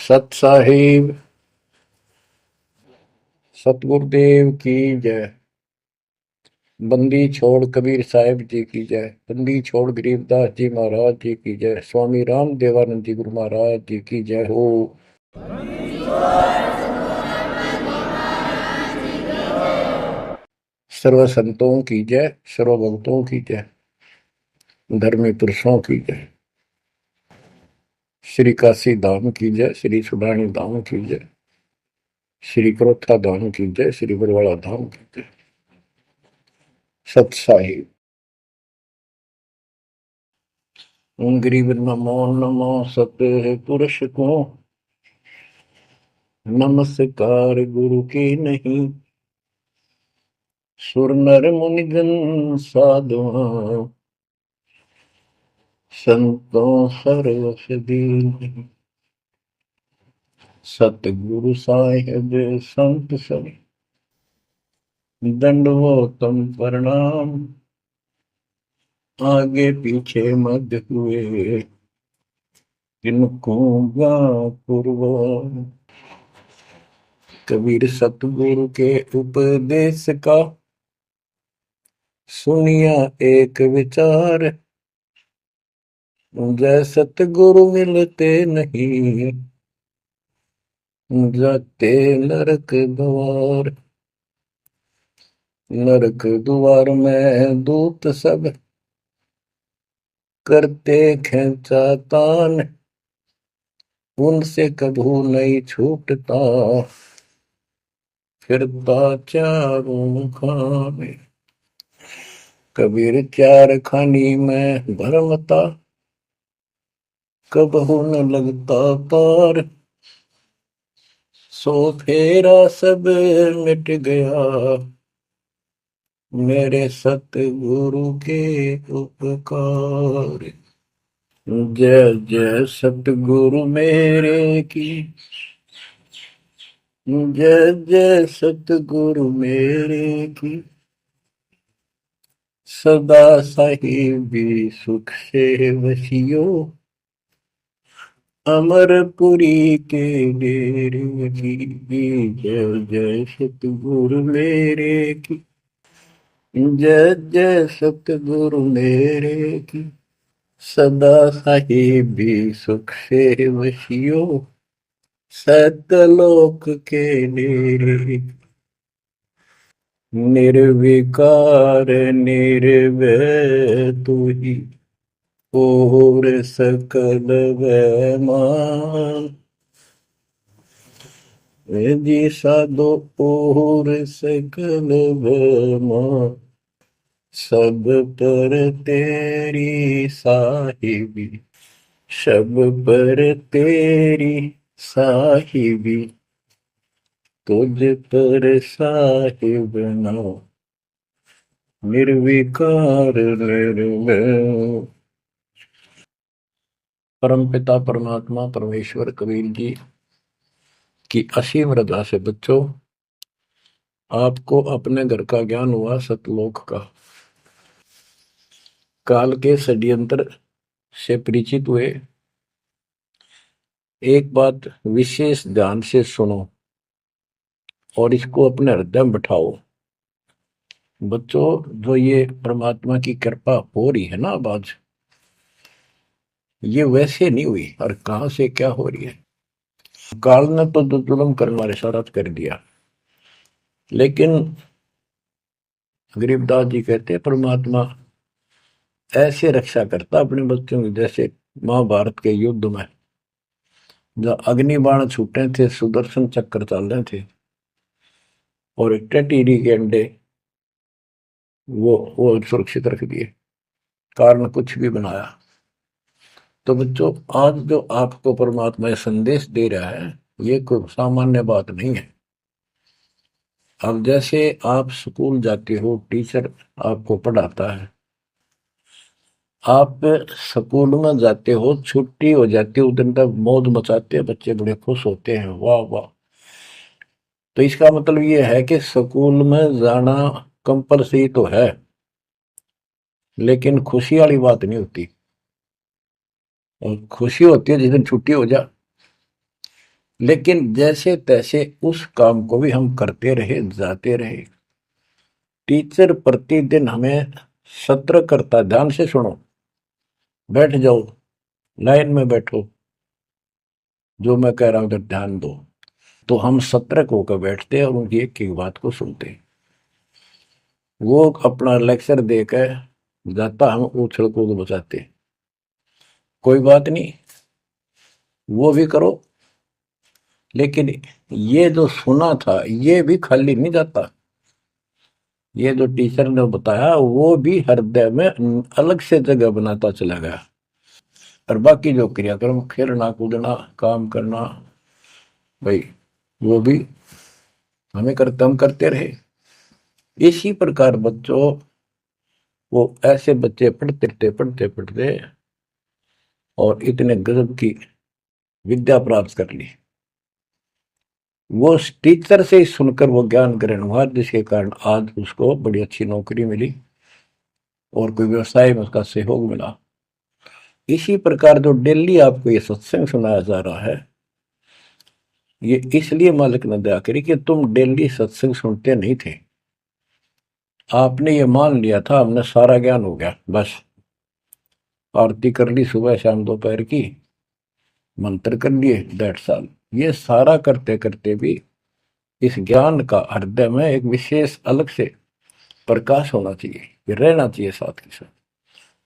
सत साहिब सतगुरुदेव की जय। बंदी छोड़ कबीर साहिब जी की जय। बंदी छोड़ गरीबदास जी महाराज जी की जय। स्वामी राम देवानंद जी गुरु महाराज जी की जय हो। सर्व संतों की जय, सर्व भक्तों की जय, धर्मी पुरुषों की जय। श्री काशी धाम की जय, श्री सुडानी धाम की जय, श्री क्रोथा धाम की जय, श्री बरवाड़ा धाम की जय। सत साहिब गरीब नमो नमो सत पुरुष को नमस्कार गुरु की नहीं। सुर नर मुनिगन साधुआ संतों सर्वस दीन। सतगुरु साहिब संत सब दंडवतम प्रणाम। आगे पीछे मध्य हुए किनको पूर्व। कबीर सतगुरु के उपदेश का सुनिया एक विचार। जय सतगुरु मिलते नहीं जाते नरक द्वार। नरक द्वार में दूत सब करते खेचातान। उनसे कभू नहीं छूटता फिरता चारों खाने। कबीर चार खानी में भरमता कबहू न लगता पार। सो फेरा सब मिट गया मेरे सतगुरु के उपकार। जय जय सतगुरु मेरे की जय जय सतगुरु मेरे की। सदा साहिबी सुख से वसियो अमरपुरी के डेरे की। जय जय सतगुरु मेरे की जय जय सतगुरु मेरे की। सदा साहिबी सुख से वसियो सतलोक के डेरे। निर्विकार निर्भय तू ही और सकल वैमान। जी साधो और सकल वैमान। सब पर तेरी साहिबी सब पर तेरी साहिबी। तुझ पर साहिब नाम निर्विकार निर्भय। परम पिता परमात्मा परमेश्वर कबीर जी की असीम रजा से बच्चों आपको अपने घर का ज्ञान हुआ सतलोक का। काल के षड्यंत्र से परिचित हुए। एक बात विशेष ध्यान से सुनो और इसको अपने हृदय में बैठाओ। बच्चों जो ये परमात्मा की कृपा हो रही है ना अब आज, ये वैसे नहीं हुई और कहां से क्या हो रही है। काल ने तो जुल्म करने वाले सारा कर दिया, लेकिन गरीबदास जी कहते हैं परमात्मा ऐसे रक्षा करता अपने बच्चों की, जैसे महाभारत के युद्ध में जब अग्निबाण छूटे थे, सुदर्शन चक्र चल रहे थे और टिड्डी के अंडे वो सुरक्षित रख दिए, कारण कुछ भी बनाया। तो बच्चों आज जो आपको परमात्मा संदेश दे रहा है ये कोई सामान्य बात नहीं है। अब जैसे आप स्कूल जाते हो, टीचर आपको पढ़ाता है, आप स्कूल में जाते हो, छुट्टी हो जाती है, उस दिन तक मौज मचाते हैं, बच्चे बड़े खुश होते हैं, वाह वाह। तो इसका मतलब ये है कि स्कूल में जाना कंपलसरी तो है, लेकिन खुशी वाली बात नहीं होती। और खुशी होती है जिस दिन छुट्टी हो जाए। लेकिन जैसे तैसे उस काम को भी हम करते रहे, जाते रहे। टीचर प्रतिदिन हमें सत्र करता, ध्यान से सुनो, बैठ जाओ, लाइन में बैठो, जो मैं कह रहा हूं उधर ध्यान दो। तो हम सतर्क होकर बैठते हैं और उनकी एक एक बात को सुनते हैं। वो अपना लेक्चर देकर जाता, हम उछल कूद बचाते, कोई बात नहीं, वो भी करो। लेकिन ये जो सुना था ये भी खाली नहीं जाता, ये जो टीचर ने बताया वो भी हृदय में अलग से जगह बनाता चला गया। और बाकी जो क्रियाक्रम, खेलना कूदना काम करना, भाई वो भी हम करते रहे। इसी प्रकार बच्चों, वो ऐसे बच्चे पढ़ते और इतने गजब की विद्या प्राप्त कर ली। वो टीचर से ही सुनकर वो ज्ञान ग्रहण हुआ, जिसके कारण आज उसको बड़ी अच्छी नौकरी मिली और कोई व्यवसाय में उसका सहयोग मिला। इसी प्रकार जो डेली आपको ये सत्संग सुनाया जा रहा है, ये इसलिए मालिक ने दया करी कि तुम डेली सत्संग सुनते नहीं थे। आपने ये मान लिया था हमने सारा ज्ञान हो गया, बस आरती कर ली सुबह शाम दोपहर की, मंत्र कर लिए, दैट साल। ये सारा करते करते भी इस ज्ञान का हृदय में एक विशेष अलग से प्रकाश होना चाहिए, ये रहना चाहिए साथ के साथ।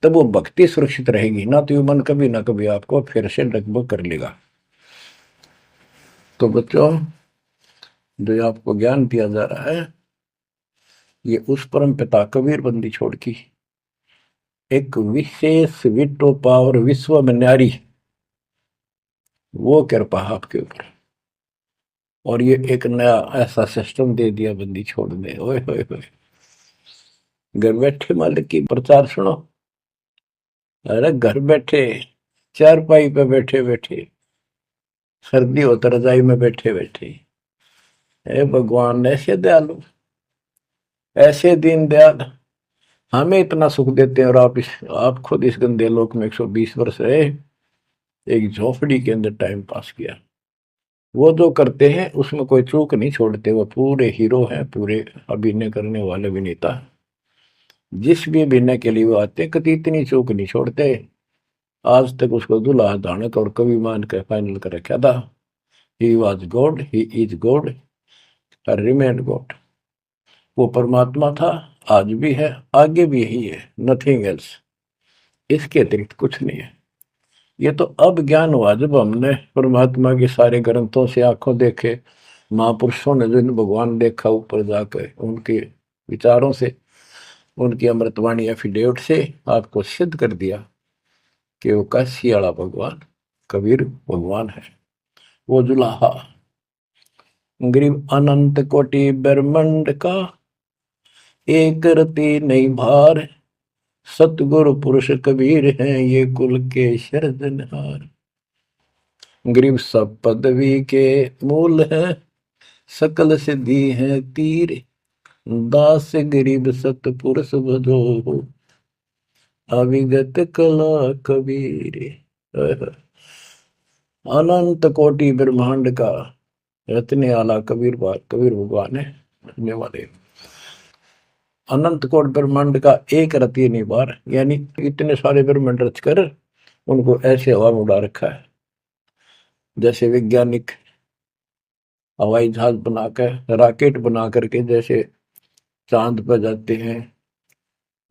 तब वो भक्ति सुरक्षित रहेगी, ना तो ये मन कभी ना कभी आपको फिर से डगमग कर लेगा। तो बच्चों, जो आपको ज्ञान दिया जा रहा है, ये उस परम पिता कबीर बंदी छोड़ की एक विशेष विटो पावर विश्व में न्यारी, वो कृपा आपके ऊपर। और ये एक नया ऐसा सिस्टम दे दिया बंदी छोड़ने, ओए होए होए। घर बैठे मालिक की प्रचार सुनो। अरे घर बैठे, चारपाई पे बैठे बैठे, सर्दी हो तो रजाई में बैठे बैठे, हे भगवान ऐसे दयालु, ऐसे दीन दयाल, हमें इतना सुख देते हैं। और आप खुद इस गंदे लोक में 120 वर्ष रहे, एक झोपड़ी के अंदर टाइम पास किया। वो जो करते हैं उसमें कोई चूक नहीं छोड़ते, वो पूरे हीरो हैं, पूरे अभिनय करने वाले अभिनेता। जिस भी अभिनय के लिए वो आते कभी इतनी चूक नहीं छोड़ते। आज तक उसको दुल्हा दानक और कवि मान के फाइनल कर रखा था। He was God, he is God, remain God. वो परमात्मा था, आज भी है, आगे भी यही है, नथिंग एल्स। इसके अतिरिक्त कुछ नहीं है। ये तो अब ज्ञान हुआ जब हमने परमात्मा के सारे ग्रंथों से आंखों देखे, महापुरुषों ने जो भगवान देखा ऊपर जाकर, उनके विचारों से, उनकी अमृतवाणी एफिडेविट से आपको सिद्ध कर दिया कि वो काशी वाला भगवान कबीर भगवान है। वो जुलाहा गरीब अनंत कोटि ब्रह्मंड का, एक रति नहीं भार, सतगुरु पुरुष कबीर हैं ये कुल के सिरजनहार। गरीब सब पदवी के मूल है, सकल सिद्धि है तीर, दास गरीब सतपुरुष भजो, अविगत कला कबीर। अनंत कोटि ब्रह्मांड का इतने आला कबीर भगवान है रहने वाले। अनंत कोट ब्रह्मांड का एक रति निवार, यानी इतने सारे ब्रह्मांड रच कर उनको ऐसे हवा में उड़ा रखा है, जैसे वैज्ञानिक हवाई जहाज बनाकर, रॉकेट बना करके जैसे चांद पर जाते हैं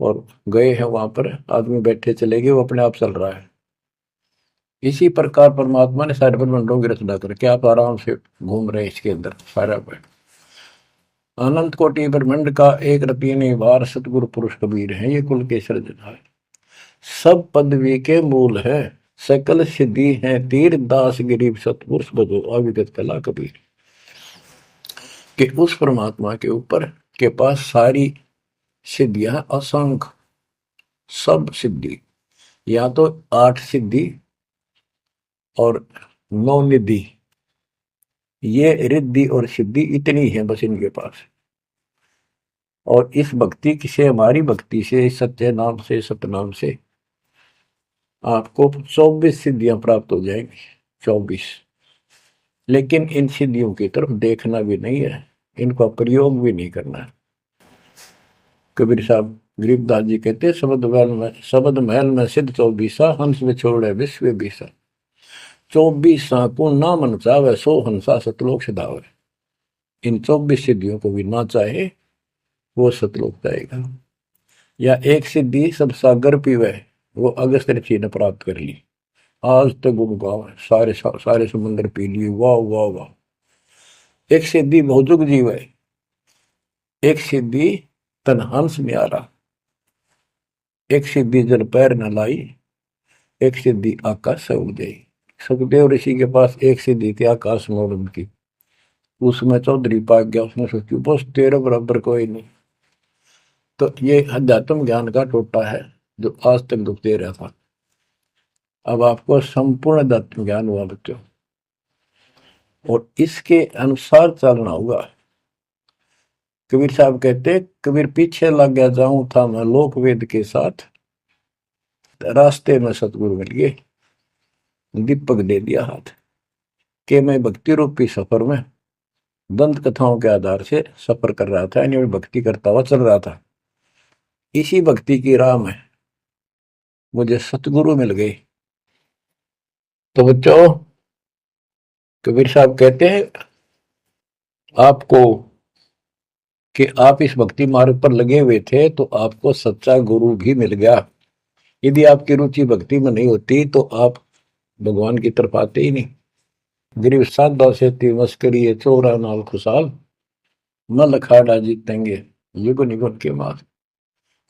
और गए हैं, वहां पर आदमी बैठे चले गए, वो अपने आप चल रहा है। इसी प्रकार परमात्मा ने सारे ब्रह्मांडों की रचना करके आप आराम से घूम रहे इसके अंदर सारा पर। अनंत कोटि ब्रह्मांड का एक रति निवार, सतगुरु पुरुष कबीर है ये कुल के सिरजनहार। सब पदवी के मूल है, सकल सिद्धि है तीर, दास गरीब सतपुरुष भजो, अविगत कला कबीर। कि उस परमात्मा के ऊपर के पास सारी सिद्धियां, असंख्य सब सिद्धि, या तो 8 सिद्धि और 9 निधि, ये रिद्धि और सिद्धि इतनी है बस इनके पास। और इस भक्ति से, हमारी भक्ति से, सत्य नाम से, सतनाम से आपको 24 सिद्धियां प्राप्त हो जाएंगी। 24 लेकिन इन सिद्धियों की तरफ देखना भी नहीं है, इनका प्रयोग भी नहीं करना है। कबीर साहब गरीबदास जी कहते, शब्द महल में सिद्ध चौबीसा, हंस में छोड़े विश्व बीसा। 24 को ना मन चावे, सो हंसा सतलोक सदावे। इन 24 सिद्धियों को भी ना चाहे वो सतलोक जाएगा। या एक सिद्धि सब सागर पीवे, वो अगस्त ऋषि ने प्राप्त कर ली। आज तक गुण गाँव सारे सारे समुद्र पी लिए, वाह वाह वाह। एक सिद्धि भौजुग जीव है, एक सिद्धि तन हंस न्यारा, एक सिद्धि जल पैर न लाई, एक सिद्धि आकाश से उड़ गई। सुखदेव ऋषि के पास एक सिद्धि थी आकाश में उड़न की, उसमें चौधरी पाक गया, उसने सोची बस तेरे बराबर कोई नहीं। तो ये अध्यात्म ज्ञान का टोटा है जो आज तक दुख दे रहा था। अब आपको संपूर्ण अध्यात्म ज्ञान हुआ बच्चों, और इसके अनुसार चलना होगा। कबीर साहब कहते, कबीर पीछे लग गया जाऊं था मैं लोक वेद के साथ, रास्ते में सतगुरु मिल गए, दीपक दे दिया हाथ के मैं भक्ति रूपी सफर में दंत कथाओं के आधार से सफर कर रहा था, यानी भक्ति करता हुआ चल रहा था। इसी भक्ति की राह में मुझे सतगुरु मिल गए। तो बच्चों, कबीर साहब कहते हैं आपको कि आप इस भक्ति मार्ग पर लगे हुए थे तो आपको सच्चा गुरु भी मिल गया। यदि आपकी रुचि भक्ति में नहीं होती तो आप भगवान की तरफ आते ही नहीं। गरीब साधा से मस्करी है चोरा नाल खुशाल, मल खाड़ा जीतेंगे युग निगुन के मार।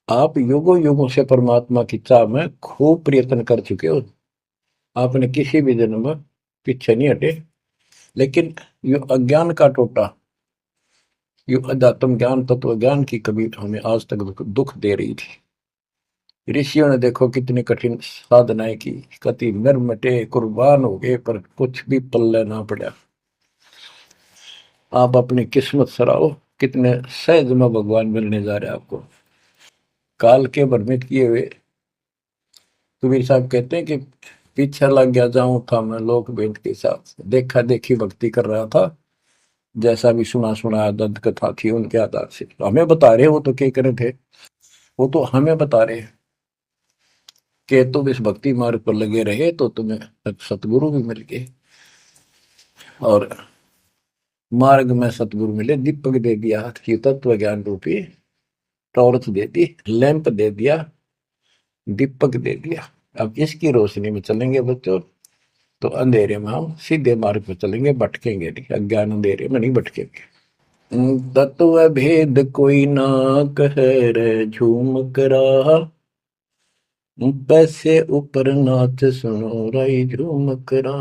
आप युगों युगों से परमात्मा की चाह में खूब प्रयत्न कर चुके हो, आपने किसी भी जन्म में पीछे नहीं हटे। लेकिन यो अज्ञान का टोटा, यो अध्यात्म ज्ञान तत्व ज्ञान की कभी हमें आज तक दुख दे रही थी। ऋषियों ने देखो कितनी कठिन साधनाएं की, कति मर मटे कुर्बान हो गए, पर कुछ भी पल्ले ना पड़ा। आप अपनी किस्मत सराहो, कितने सहज में भगवान मिलने जा रहे हैं आपको। काल के भ्रमित किए हुए कबीर साहब कहते हैं कि पीछे लग गया जाऊं था मैं लोक वेद के साथ, देखा देखी भक्ति कर रहा था, जैसा भी सुना सुना दंत कथा थी उनके आधार से। तो हमें बता रहे, वो तो क्या करे थे, वो तो हमें बता रहे कि तुम इस भक्ति मार्ग पर लगे रहे तो तुम्हें सतगुरु भी मिल गए। और मार्ग में सतगुरु मिले, दीपक दे दिया हाथ की, तत्व ज्ञान रूपी टॉर्च दे दी, लैंप दे दिया, दीपक दे दिया। अब इसकी रोशनी में चलेंगे बच्चों तो अंधेरे में हम सीधे मार्ग पर चलेंगे, भटकेंगे नहीं, अज्ञान अंधेरे में नहीं भटकेंगे। तत्व भेद कोई ना कह रे झूम करा, पैसे ऊपर नाच सुनो राई झूम करा।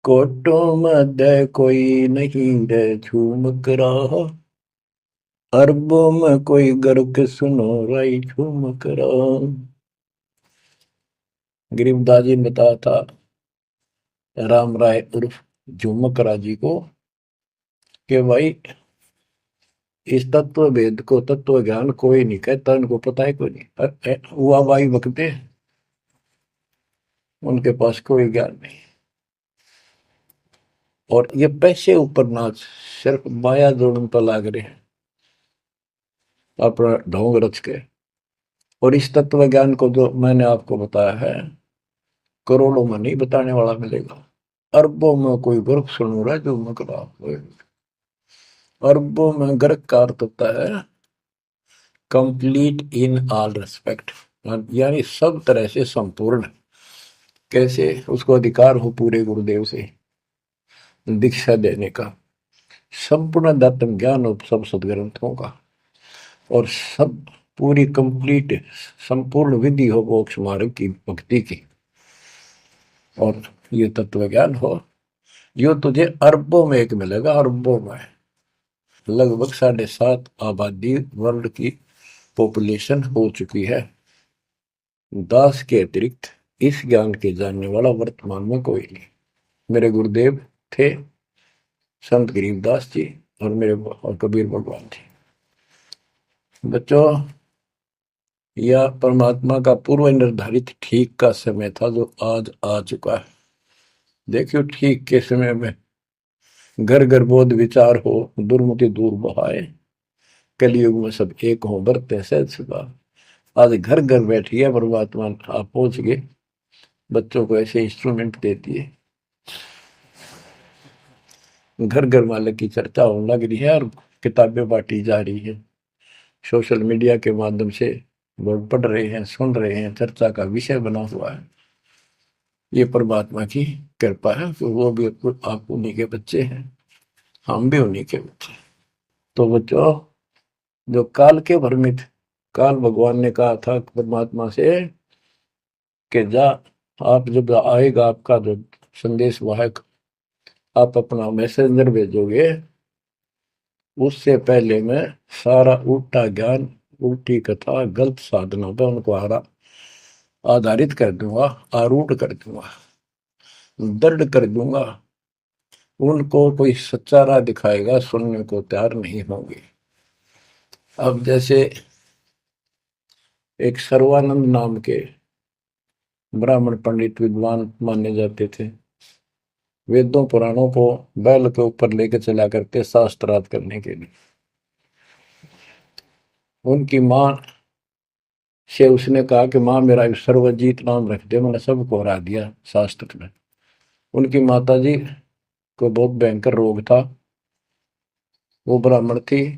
कोटों मध्य कोई नहीं रे झूम करा, अरबों में कोई गर्क सुनो राई झूम करा। गरीबदास जी ने बताया था राम राय उर्फ झूमकरा जी को कि भाई इस तत्व भेद को, तत्व ज्ञान कोई नहीं कहता, इनको पता है कोई नहीं, हुआ भाई बकते, उनके पास कोई ज्ञान नहीं। और ये पैसे ऊपर नाच, सिर्फ माया जोड़न पर लाग रहे हैं अपना ढोंग रच के। और इस तत्व ज्ञान को जो मैंने आपको बताया है, करोड़ों में नहीं बताने वाला मिलेगा, अरबों में कोई गर्क सुन रहा है जो मकड़ा। अरबों में गर्क का अर्थ होता है कंप्लीट इन ऑल रेस्पेक्ट, यानी सब तरह से संपूर्ण। कैसे उसको अधिकार हो पूरे गुरुदेव से दीक्षा देने का, संपूर्ण दत्तम ज्ञान हो सब सदग्रंथों का, और सब पूरी कंप्लीट संपूर्ण विधि हो मोक्ष मार्ग की भक्ति की, और ये तत्व ज्ञान हो, यो तुझे अरबों में एक मिलेगा, अरबों में। लगभग 7.5 आबादी वर्ल्ड की पॉपुलेशन हो चुकी है। दास के अतिरिक्त इस ज्ञान के जानने वाला वर्तमान में कोई नहीं। मेरे गुरुदेव थे संत गरीबदास जी और मेरे और कबीर भगवान जी। बच्चों, यह परमात्मा का पूर्व निर्धारित ठीक का समय था जो आज आ चुका है। देखियो ठीक के समय में घर घर बोध विचार हो, दुर्मति दूर बहाए, कलयुग में सब एक हो बरते सहज सुखा। आज घर घर बैठी है परमात्मा, आप पहुंच गए, बच्चों को ऐसे इंस्ट्रूमेंट देती है, घर घर मालिक की चर्चा होने लग रही है और किताबें बांटी जा रही है, सोशल मीडिया के माध्यम से लोग पढ़ रहे हैं, सुन रहे हैं, चर्चा का विषय बना हुआ है। ये परमात्मा की कृपा है कि वो भी आप उन्हीं के बच्चे हैं, हम भी उन्हीं के बच्चे। तो बच्चों, जो काल के भ्रमित, काल भगवान ने कहा था परमात्मा से कि जा, आप जब आएगा आपका जो संदेश वाहक, आप अपना मैसेंजर भेजोगे, उससे पहले मैं सारा उल्टा ज्ञान, उल्टी कथा, गलत साधनों पर उनको आधारित कर दूंगा, आरूढ़ कर दूंगा, दृढ़ कर दूंगा। उनको कोई सच्चा राह दिखाएगा, सुनने को तैयार नहीं होंगे। अब जैसे एक सर्वानंद नाम के ब्राह्मण पंडित विद्वान माने जाते थे, वेदों पुराणों को बैल के ऊपर लेकर चला करते शास्त्रार्थ करने के लिए। उनकी माँ से उसने कहा कि माँ मेरा सर्वजीत नाम रख दे, मैंने सबको हरा दिया शास्त्र में। उनकी माता जी को बहुत भयंकर रोग था, वो ब्राह्मण थी,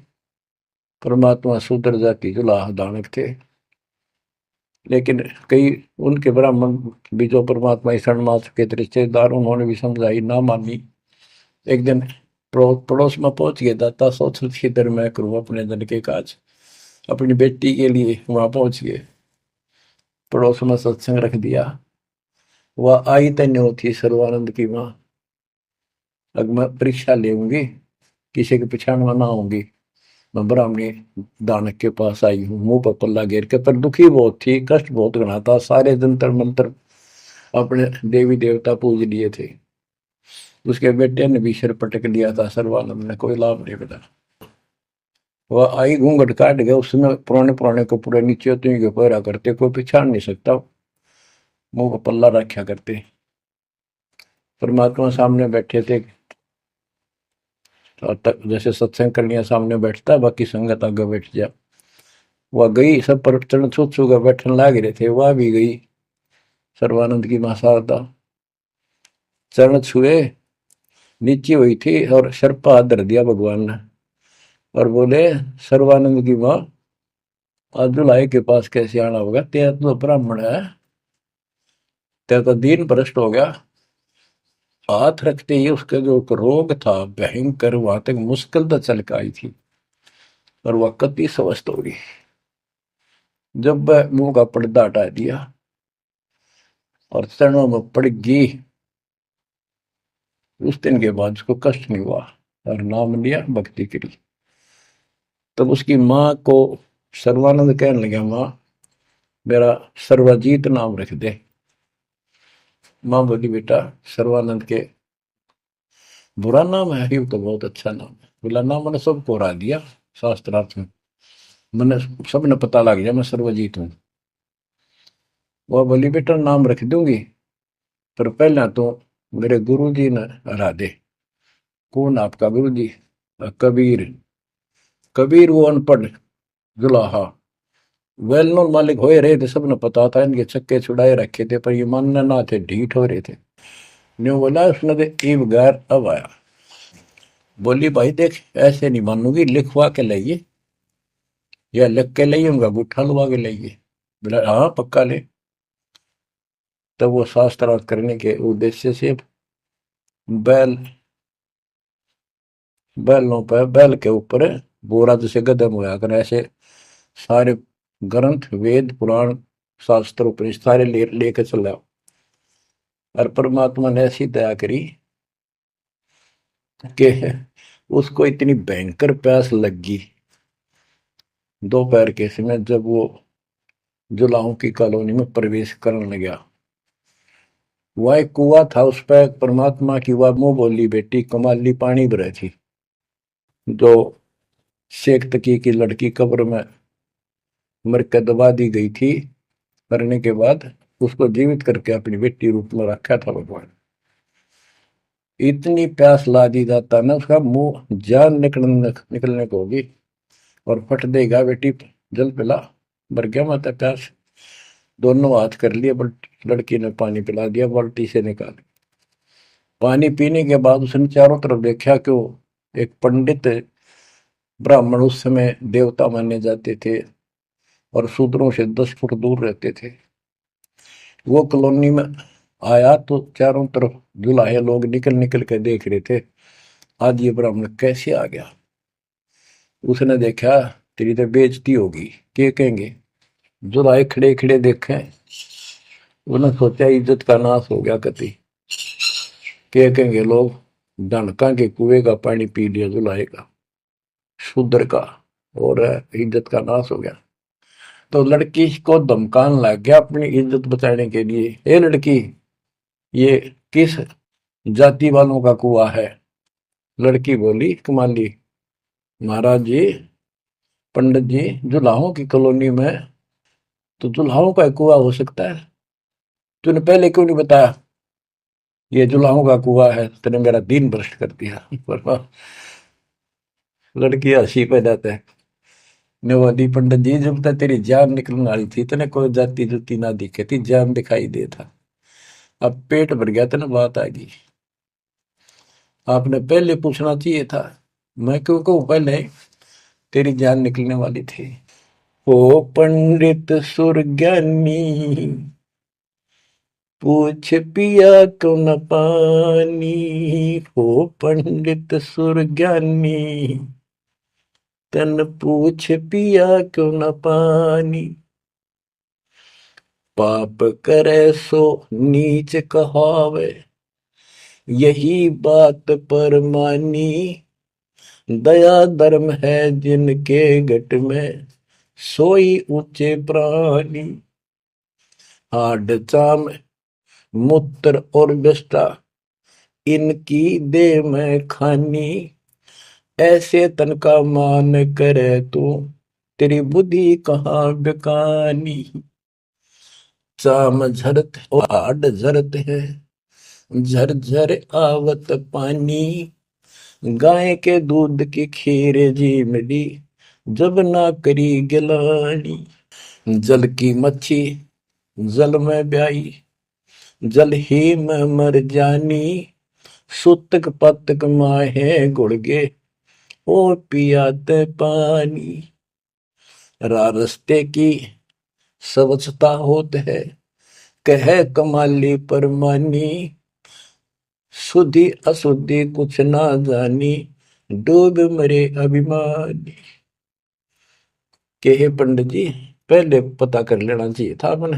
परमात्मा शूद्र जाति जुलाह दानक थे, लेकिन कई उनके ब्राह्मण भी जो परमात्मा ही शरणमास के रिश्तेदार, उन्होंने भी समझाई, ना मानी। एक दिन पड़ोस में पहुंच गया, दाता सोच किधर मैं करूँ अपने धन के काज, अपनी बेटी के लिए वहां पहुंच गए, पड़ोस में सत्संग रख दिया। वह आई तन्य होती सर्वानंद की माँ, अब मैं परीक्षा लेंगी, किसी के पिछाड़ में ना होंगी, मैं ब्राह्मणी दानक के पास आई हूँ, मुंह पर पल्ला घेर के, पर दुखी बहुत थी, कष्ट बहुत घना था, सारे जंतर मंत्र अपने देवी देवता पूज लिए थे, उसके बेटे ने भी सिर पटक लिया था, सर्वानंद ने कोई लाभ नहीं मिला। वह आई घूंघट काट गया, उसमें पुराने पुराने कपड़े नीचे के पहरा करते, कोई पिछाड़ नहीं सकता, मुंह पर पल्ला रखा करते। परमात्मा सामने बैठे थे, जैसे सत्संग करने सामने बैठता, बाकी संगत आगे बैठ जा। वह गई, सब पर चरण छू छू कर बैठने लाग रहे थे, वह भी गई, सर्वानंद की मां शारदा, चरण छुए, नीचे हुई थी और सर पर हाथ धर दिया भगवान ने और बोले, सर्वानंद की मां, आज दुल्हाई के पास कैसे आना होगा, तेरा तो ब्राह्मण है, तेरा तो दीन भ्रष्ट हो गया। हाथ रखते ही उसका जो रोग था भयंकर, वहां तक मुश्किल तो चल के आई थी और वह कति स्वस्थ हो गई। जब वह मुंह का पर्दा हटा दिया और चरणों में पड़ गई, उस दिन के बाद उसको कष्ट नहीं हुआ और नाम लिया, भक्ति करी। तब उसकी माँ को सर्वानंद कहने लगा, माँ मेरा सर्वजीत नाम रख दे। माँ बोली, बेटा सर्वानंद के बुरा नाम है, ये तो बहुत अच्छा नाम है। बोला, नाम मैंने सबको हरा दिया शास्त्रार्थ में, मैंने सबने पता लग गया मैं सर्वजीत हूँ। वह बोली, बेटा नाम रख दूंगी, पर पहले तो मेरे गुरु जी ने हरा दे। कौन आपका गुरु जी? कबीर। कबीर वो अनपढ़ जुलाहा, वेल नोन मालिक हो रहे थे, सबने पता था, इनके चक्के छुड़ाए रखे थे, पर ये मानने ना थे, ढीठ हो रहे थे। न्यू बोला उसने, तो ईब गैर अब आया। बोली, भाई देख ऐसे नहीं मानूंगी, लिखवा के लाइए, या लिख के लाइए, उनका गुट्ठा लुआ के लाइए। बोला, हाँ पक्का ले। तब वो शास्त्रार्थ करने के उद्देश्य से बैल, बैलों पर, बैल के ऊपर बोरा जैसे गदम होया कर, ऐसे सारे ग्रंथ, वेद, पुराण, शास्त्र, उपनिषद सारे लेके चला। और परमात्मा ने ऐसी दया करी कि उसको इतनी भयंकर प्यास लगी दोपहर के समय, जब वो जुलाहों की कॉलोनी में प्रवेश करने गया। वह एक कुआ था, उस पर परमात्मा की वह मुंह बोली बेटी कमाली पानी भरे थी, जो शेख तकी की लड़की कब्र में मर के दबा दी गई थी, करने के बाद उसको जीवित करके अपनी बेटी रूप में रखा था भगवान। इतनी प्यास ला दी जाता ना, उसका मुंह जान निकलने को होगी और फट देगा, बेटी जल पिला। मर गया माता प्यास। दोनों हाथ कर लिए, लड़की ने पानी पिला दिया बाल्टी से निकाल। पानी पीने के बाद उसने चारों तरफ देखा, क्यों एक पंडित ब्राह्मण उस समय देवता माने जाते थे और शूद्रों से 10 फुट दूर रहते थे, वो कॉलोनी में आया तो चारों तरफ जुलाहे लोग निकल निकल के देख रहे थे, आज ये ब्राह्मण कैसे आ गया। उसने देखा, तेरी तो बेइज्जती होगी, क्या कहेंगे। जुलाहे खड़े खड़े देखे, उन्होंने सोचा इज्जत का नाश हो गया कति, क्या कहेंगे लोग, डनका के कुएं का पानी पी लिया जुलाहे का, शूद्र का, और इज्जत का नाश हो गया। तो लड़की को धमकाने लग गया अपनी इज्जत बचाने के लिए, ए लड़की, ये किस जाति वालों का कुआ है। लड़की बोली कमाली, महाराज जी, पंडित जी, जुलाहों की कॉलोनी में तो जुलाहों का कुआ हो सकता है, तूने पहले क्यों नहीं बताया ये जुलाहों का कुआ है, तेने मेरा दिन भ्रष्ट कर दिया। लड़की हंसी पे जाता है, नवादी पंडित जी, जब तक तेरी जान निकलने वाली थी तने कोई जाति जुती ना दिखे थी, जान दिखाई दे था, अब पेट भर गया तेने बात आ गई, आपने पहले पूछना चाहिए था। मैं क्यों कहूँ पहले, तेरी जान निकलने वाली थी। ओ पंडित सुरज्ञानी, पूछ पिया क्यों न पानी, हो पंडित सुरज्ञानी, तन पूछ पिया क्यों न पानी। पाप करे सो नीच कहावे, यही बात पर मानी, दया धर्म है जिनके घट में, सोई ऊंचे प्राणी। हाड चाम मूत्र और विष्ठा, इनकी दे में खानी, ऐसे तन का मान करे तू, तेरी बुद्धि कहाँ बेकानी। चाम झरत और हाड झरत है, झरझर आवत पानी, गाय के दूध की खीर जी मिली, जब ना करी गिलानी। जल की मच्छी जल में ब्याई, जल ही में मर जानी, सुतक पतक माहे गुड़गे, ओ पियाते पानी। रास्ते की स्वच्छता होत है, कह कमाली परमानी, शुद्धि अशुद्धि कुछ ना जानी, डूब मरे अभिमानी। के हे पंडित जी, पहले पता कर लेना चाहिए था आपने,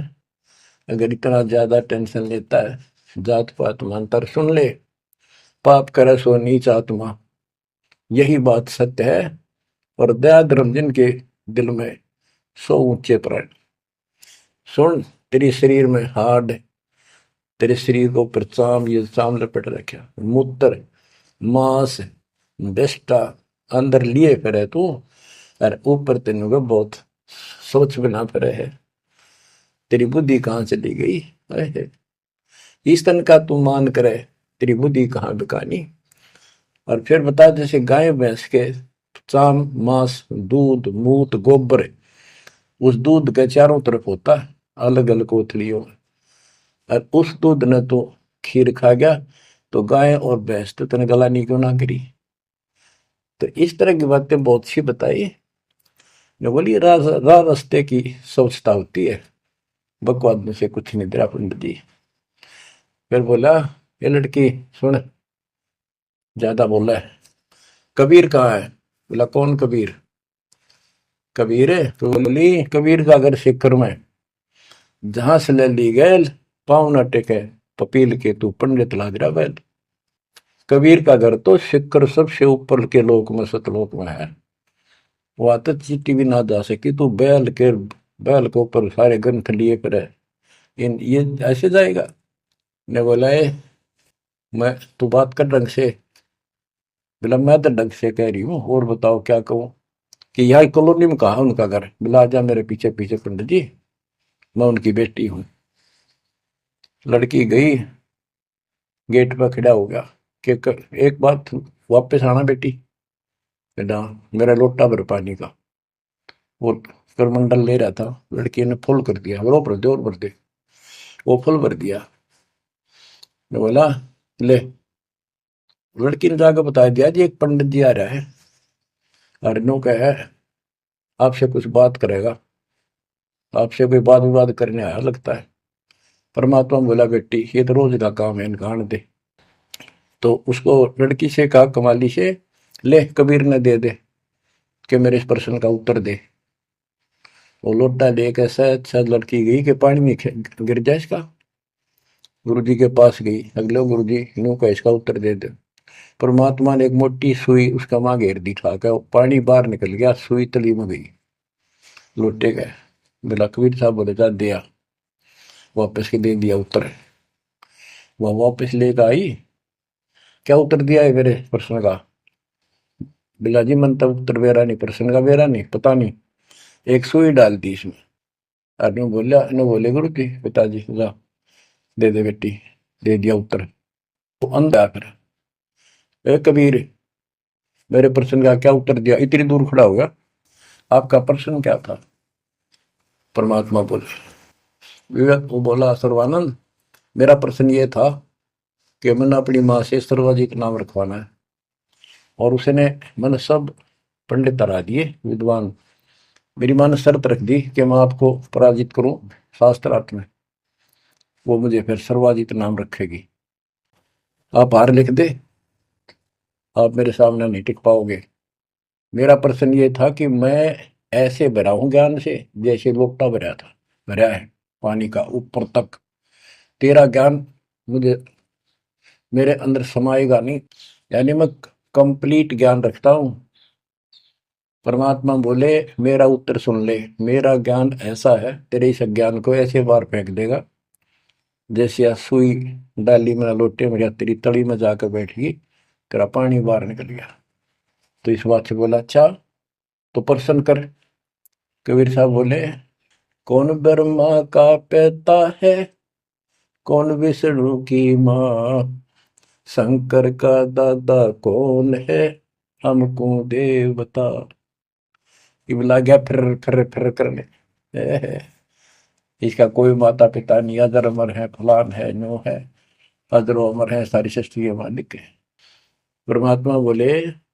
अगर इतना ज्यादा टेंशन लेता है, जात पात मंत्र सुन ले, पाप करे सो नीच आत्मा, यही बात सत्य है। और दया धर्म जिनके दिल में, सो ऊंचे प्राण। सुन, तेरे शरीर में हाड, तेरे शरीर को ऊपर चाम, ये चाम लपेट रखा, मूत्र मांस विष्ठा अंदर लिए फिरे तू, और ऊपर तेन को बहुत सोच बिना फिरे है, तेरी बुद्धि कहाँ चली गई है। इस तन का तू मान करे, तेरी बुद्धि कहाँ बिकानी। और फिर बता, जैसे गाय भैंस के चाम मांस दूध मूत गोबर, उस दूध के चारों तरफ होता है अलग अलग कोथलियों में, और उस दूध ने तो खीर खा गया, तो गाय और भैंस तो तेने गलानी क्यों ना करी। तो इस तरह की बातें बहुत सी बताई ने, बोली राह रास्ते की स्वच्छता होती है, बकवाद में से कुछ नहीं दे पंडित जी। फिर बोला, ये लड़की सुन, ज्यादा बोला है, कबीर कहाँ है। बोला कौन कबीर। कबीर है तो बोली, कबीर का घर सिक्कर में, जहां से ले ली गैल, पाँव न टेके पपील के, तू पंडित लाग रहा बैल। कबीर का घर तो सिक्कर सबसे ऊपर के लोक में, सतलोक में है, वहां तक चीटी भी ना जा सकी, तू बैल के ऊपर सारे ग्रंथ लिए पर है, इन ये ऐसे जाएगा। ने बोला, मैं तू बात कर ढंग से। बोला मैं तो ढंग से कह रही हूँ, और बताओ क्या कहूँ। कि यहाँ कॉलोनी में कहा उनका घर। बोला आजा मेरे पीछे पीछे पंडित जी, मैं उनकी बेटी हूँ। लड़की गई, गेट पर खड़ा हो गया, कि एक बात वापस आना बेटी, बेटा मेरा लोटा भर पानी का। वो करमंडल ले रहा था, लड़की ने फुल कर दिया, और भर दे और भर दे। वो फुल भर दिया। मैं बोला ले। लड़की ने जाकर बता दिया जी एक पंडित जी आ रहा है, अरनों का है, आपसे कुछ बात करेगा, आपसे कोई बात विवाद करने आया लगता है। परमात्मा बोला बेटी ये तो रोज का काम है, इनका आने दे। तो उसको लड़की से कहा कमाली से, ले कबीर ने दे दे कि मेरे इस प्रश्न का उत्तर दे। वो लोटा लेकर शायद शायद लड़की गई कि पानी में गिर जाए इसका। गुरु जी के पास गई, अगले गुरु जी यूं का इसका उत्तर दे दे। परमात्मा ने एक मोटी सुई उसका मां घेर दी, ठा कर पानी बाहर निकल गया, सुई तली में गई। लोटे गए। बोला कबीर साहब बोले जा दिया, वापस के दे दिया उत्तर। वह वापस लेकर आई, क्या उत्तर दिया है मेरे प्रश्न का। बिला जी मन तब उत्तर बेरा नहीं, प्रश्न का बेरा नहीं, पता नहीं, एक सुई डाल दी इसमें। आदमी बोला ने बोले गुरु जी पिताजी जा दे दे बेटी, दे दिया उत्तर। तो अंधा फिर ए कबीर मेरे प्रश्न का क्या उत्तर दिया, इतनी दूर खड़ा हो गया, आपका प्रश्न क्या था। परमात्मा बोले, विवेक वो बोला सर्वानंद मेरा प्रश्न ये था कि मैंने अपनी माँ से सर्वाजी का नाम रखवाना है, और उसने मैंने सब पंडित हरा दिए विद्वान, मेरी माँ ने शर्त रख दी कि मैं आपको पराजित करूं शास्त्रार्थ में, वो मुझे फिर सर्वाजित नाम रखेगी। आप हार लिख दे, आप मेरे सामने नहीं टिक पाओगे। मेरा प्रश्न ये था कि मैं ऐसे भरा हूं ज्ञान से जैसे लोटा भरा था, भरा है पानी का ऊपर तक। तेरा ज्ञान मुझे मेरे अंदर समाएगा नहीं, यानी मैं कंप्लीट ज्ञान रखता हूं। परमात्मा बोले मेरा उत्तर सुन ले, मेरा ज्ञान ऐसा है तेरे इस ज्ञान को ऐसे बार फेंक देगा जैसे सुई डाली में लोटे में तेरी तली में जाकर बैठ गई, तेरा पानी बाहर निकल गया। तो इस बात से बोला अच्छा तो प्रश्न कर। कबीर साहब बोले कौन ब्रह्मा का पिता है, कौन विष्णु की माँ, शंकर का दादा कौन है, हमको देव बता। ये लग गया फिर करने इसका कोई माता पिता नहीं, अजर अमर है, फलान है, नो है, अजरो अमर है, सारी सृष्टि के मालिक है। परमात्मा बोले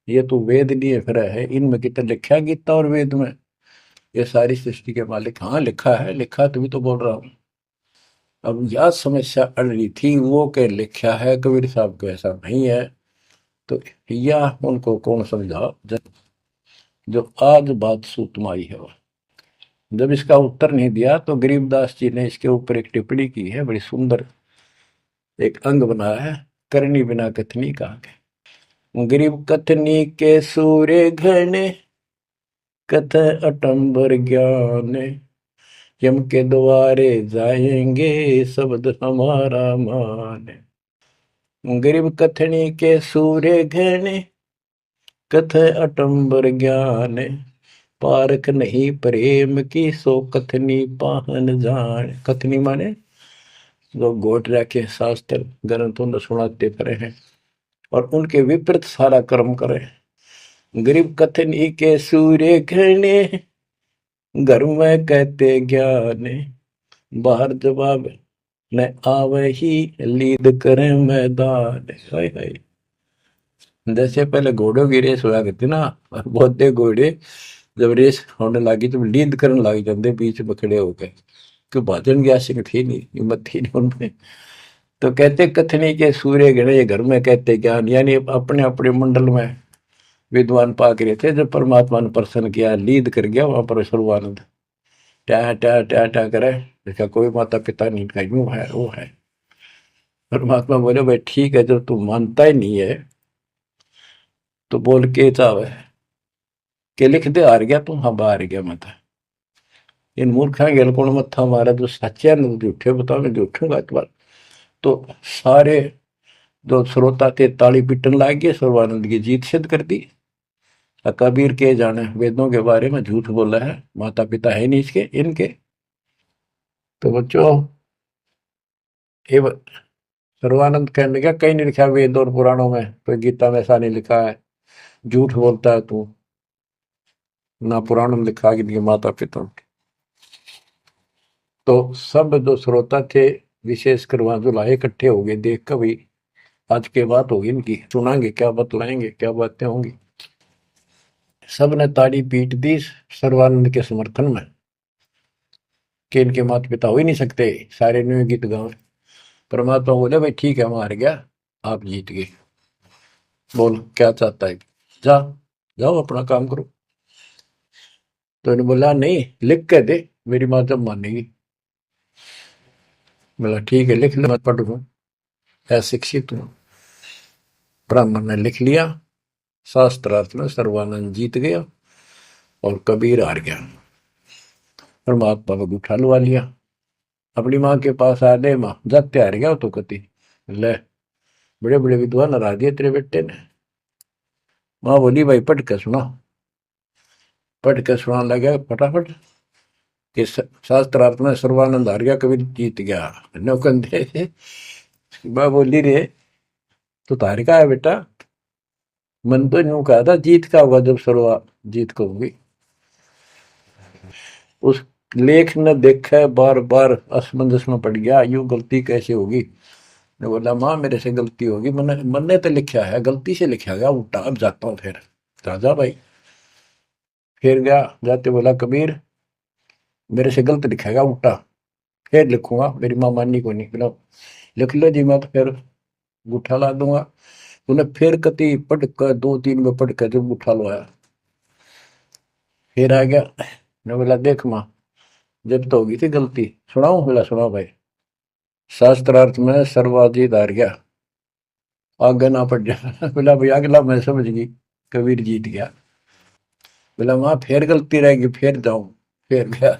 ये तो वेद लिए फिर है, इनमें कितना लिखा गीता और वेद में ये सारी सृष्टि के मालिक। हाँ लिखा है, लिखा तभी तो बोल रहा हूँ। अब यह समस्या अड़ रही थी, वो के लिखा है कबीर साहब को ऐसा नहीं है, तो यह उनको कौन समझा जो आज बात सूतम आई है। जब इसका उत्तर नहीं दिया तो गरीबदास जी ने इसके ऊपर एक टिप्पणी की है, बड़ी सुंदर एक अंग बनाया है, करनी बिना कथनी कहा के। गरीब कथनी के सूर्य घने, कथ अटंबर ज्ञान, यम के द्वारे जाएंगे शब्द हमारा मान। गरीब कथनी के सूर्य घने, कथ अटंबर ज्ञान, पारख नहीं प्रेम की सो कथनी पाहन जान। कथनी माने जो घोट रखे शास्त्र ग्रंथों ने सुनाते फिरे हैं और उनके विपरीत सारा कर्म करे। गरीब कथनी के सूर्य घने, घर में कहते ज्ञान, बाहर जवाब न आवे ही लीद करे मैदान। हाय हाय, जैसे पहले घोड़ों की रेस हुआ करती ना, बहुत घोड़े जब रेस होने लगी तो लीद करने लग जाते बीच में खड़े होकर, क्यों भाजन की आशिक थी नहीं, हिम्मत थी नहीं उनमें। तो कहते कथनी के सूर्य गणे घर में कहते ज्ञान, यानी अपने अपने मंडल में विद्वान पाक रहे थे। जब परमात्मा ने प्रसन्न किया, लीद कर गया वहां पर सर्वानंद, ट्या ट्या ट्या ट्या करे, इसका कोई माता पिता नहीं, का यूं है वो है। परमात्मा बोले भाई ठीक है, जब तू मानता ही नहीं है तो बोल के चाहे के लिख दे, हार गया तू, हाँ बाहर गया मत। इन मूर्खा गेल कौन मत्था मारा, जो सच्चे ने झूठे बताओ, मैं झूठूंगा इस बार। तो सारे जो श्रोता थे ताली पीटन लाग गए, सर्वानंद की जीत सिद्ध कर दी। कबीर के जाने वेदों के बारे में झूठ बोला है, माता पिता है नहीं इसके इनके। तो बच्चों ये सर्वानंद कहने लगा कहीं नहीं लिखा वेद और पुराणों में, कोई गीता में ऐसा नहीं लिखा है, झूठ बोलता है तू, ना पुराण में लिखा कि माता पिता। तो सब जो श्रोता थे, विशेषकर वहां जो लाए इकट्ठे हो गए, देख कर भाई आज के बात होगी इनकी, सुनाएंगे क्या बतलाएंगे, क्या बातें होंगी। सब ने ताड़ी पीट दी सर्वानंद के समर्थन में कि इनके माता पिता हो ही नहीं सकते, सारे न्यू गीत गाँव। परमात्मा बोले भाई ठीक है, हम हार गया, आप जीत गए, बोल क्या चाहता है, जा, जाओ अपना काम करो। तो इन्होंने बोला नहीं, लिख के दे, मेरी माँ जब मानेगी। बोला ठीक है, लिख ले, मैं पढ़ लूँ, अशिक्षित हूँ। ब्राह्मण ने लिख लिया, शास्त्रार्थ में सर्वानंद जीत गया और कबीर हार गया। परमात्मा को उठा लुआ लिया, अपनी माँ के पास आ गए, माँ जाते हार गया तो कति ले, बड़े बड़े विद्वान हरा दिए तेरे बेटे ने। माँ बोली भाई पढ़ के सुना, पढ़ के सुना लगा फटाफट कि शास्त्रार्थ में सर्वानंद हार गया, कबीर जीत गया। नौकंदे माँ बोली रे तो तार का है बेटा, मन तो यूं कहा था जीत का होगा जब सर्वा जीत को होगी। उस लेख ने देखा, बार बार असमंजस में पड़ गया, यूं गलती कैसे होगी। मैं बोला माँ मेरे से गलती होगी, मैंने तो लिखा है, गलती से लिखा गया उल्टा, अब जाता हूँ फिर। राजा भाई फिर गया, जाते बोला कबीर मेरे से गलत लिखेगा उल्टा, फिर लिखूंगा, मेरी माँ माननी को नहीं। बोला लिख लो जी, मैं तो फिर गुठा ला दूंगा। उन्हें फिर कति पढ़ कर, दो तीन में पढ़ कर जब गुठा लो आया, फिर आ गया। मैं बोला देख माँ, जब तो होगी थी गलती, सुनाऊ? बोला सुनाओ भाई। शास्त्रार्थ में सर्वाजीत हार गया, आगे ना पड़ जा। बोला भाई अगला मैं समझ गई, कबीर जीत गया। बोला वहां फिर गलती रहेगी, फिर जाऊं, फिर गया।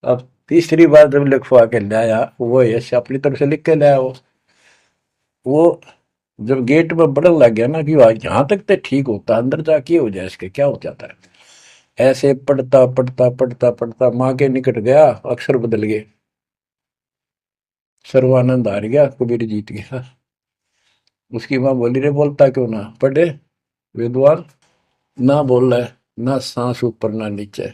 अब तीसरी बार जब लिखवा के लाया, वो यश अपनी तरफ से लिख के लाया, वो जब गेट में बढ़न लग गया ना कि यहाँ तक तो ठीक होता, अंदर जाके हो जाए इसके क्या हो जाता है। ऐसे पढ़ता पढ़ता पढ़ता पढ़ता माँ के निकट गया, अक्षर बदल गए, सर्वानंद हार गया, कबीर जीत गया। उसकी माँ बोली रे बोलता क्यों ना, पढ़े विद्वान, ना बोल रहा है, ना सांस ऊपर ना नीचे।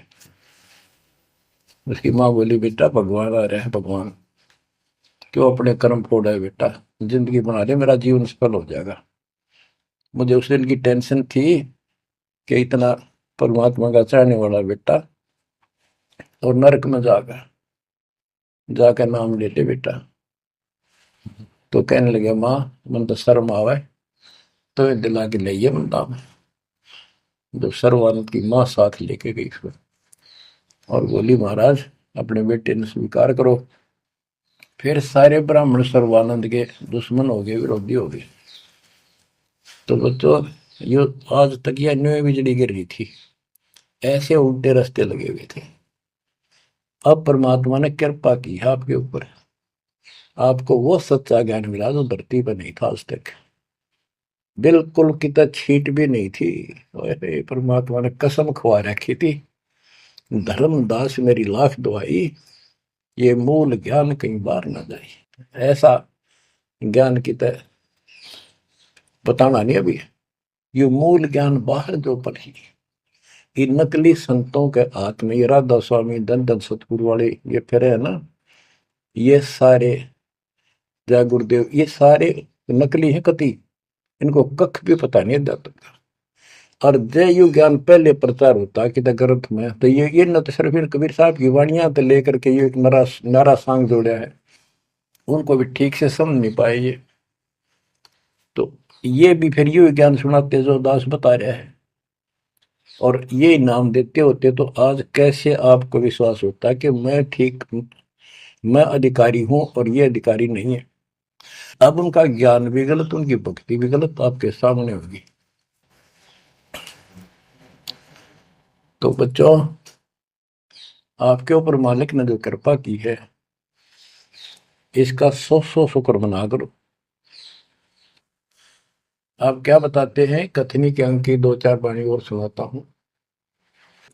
उसकी माँ बोली बेटा भगवान आ रहे हैं, भगवान क्यों अपने कर्म फोड़ा है बेटा, जिंदगी बना दे, मेरा जीवन सफल हो जाएगा। मुझे उस दिन की टेंशन थी कि इतना परमात्मा का चाहने वाला बेटा और नरक में जाकर जाकर नाम ले ले बेटा। तो कहने लगे माँ मन तो शर्म आवे, तो दिला के ले बंदा में। जब सर्वानंद की माँ साथ लेके गई उसको और बोली महाराज अपने बेटे ने स्वीकार करो, फिर सारे ब्राह्मण सर्वानंद के दुश्मन हो गए, विरोधी हो गए। तो बच्चों ये आज तक यह न्यू बिजली गिर रही थी, ऐसे उल्टे रास्ते लगे हुए थे। अब परमात्मा ने कृपा की है आपके ऊपर, आपको वो सच्चा ज्ञान मिला जो धरती पर नहीं था आज तक, बिल्कुल कितना छीट भी नहीं थी। ओए परमात्मा ने कसम खवा रखी थी, धर्मदास मेरी लाख दुआई, ये मूल ज्ञान कहीं बार ना जाए। ऐसा ज्ञान की तरह बताना नहीं अभी, ये मूल ज्ञान बाहर जो पढ़ी, ये नकली संतों के हाथ में, ये राधा स्वामी धन धन सतगुरु वाले ये फिर है ना, ये सारे जय गुरुदेव, ये सारे नकली हैं कति, इनको कख भी पता नहीं अध्यात्म का। और जय यु ज्ञान पहले प्रचार होता कि ग्रंथ में, तो ये न तो सिर्फ इन कबीर साहब की वाणियां तो लेकर के ये एक नारा सांग जोड़ा है, उनको भी ठीक से समझ नहीं पाए ये। तो ये भी फिर यू ज्ञान सुनाते जो दास बता रहा है, और ये नाम देते होते, तो आज कैसे आपको विश्वास होता है कि मैं ठीक, मैं अधिकारी हूं और ये अधिकारी नहीं है। अब उनका ज्ञान भी गलत, उनकी भक्ति भी गलत आपके सामने होगी। तो बच्चों आपके ऊपर मालिक ने जो कृपा की है, इसका सौ सौ शुक्र मना करो। आप क्या बताते हैं, कथनी के अंक की दो चार वाणी और सुनाता हूं।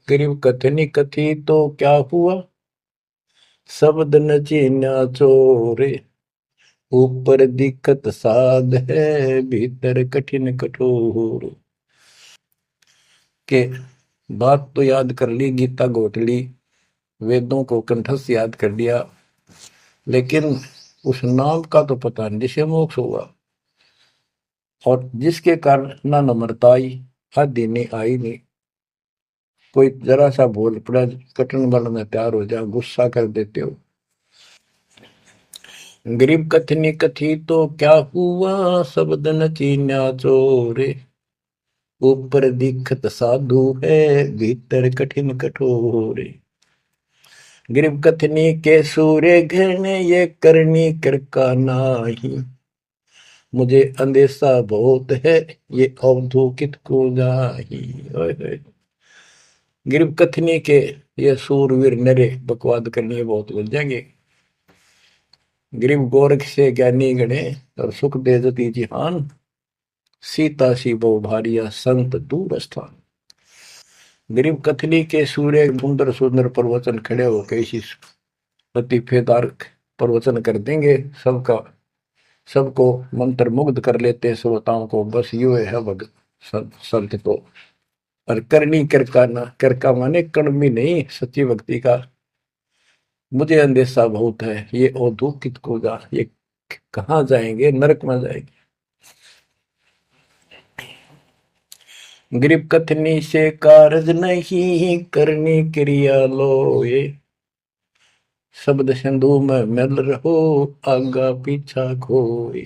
गरीब कथनी कथी तो क्या हुआ, शब्द न चीन्या चोरे, ऊपर दिक्कत साध है, भीतर कठिन कठोर। के बात तो याद कर ली, गीता घोट ली, वेदों को कंठस्थ याद कर लिया, लेकिन उस नाम का तो पता नहीं जिसे मोक्ष होगा, और जिसके कारण ना नम्रता आई, आदि नहीं आई नहीं। कोई जरा सा बोल पड़ा, कटन बल में तैयार हो जाओ, गुस्सा कर देते हो। गरीब कथनी कथी तो क्या हुआ, शब्द न चीन्या चोरे। ऊपर दिखत साधु है, भीतर कठिन कठोरे। गरीब कथनी के सूर्य घने, ये करनी कर का नाही। मुझे अंदेशा बहुत है, ये अवधूकित को जाही। ओए होए। गरीब कथनी के ये सूरवीर नरे बकवाद करनी बहुत बन जाएंगे। गरीब गोरख से ज्ञानी गणे, और सुख दे जती जिहान। सीता सी बहु भारिया, संत दूर स्थान। गरीब कथनी के सूर्य सुंदर सुंदर प्रवचन खड़े हो कैसी लतीफेदार प्रवचन कर देंगे, सबका सबको मंत्र मुग्ध कर लेते श्रोताओं को। बस यू है भगत संत तो। और करनी करका ना, करका माने कड़मी नहीं, सच्ची भक्ति का। मुझे अंदेशा बहुत है, ये औधुकित को जा, ये कहाँ जाएंगे, नरक में जाएंगे। गरीब कथनी से कारज नहीं, करनी क्रिया लो ये। शब्द सिंधु में मिल रहो, आगा पीछा खोए।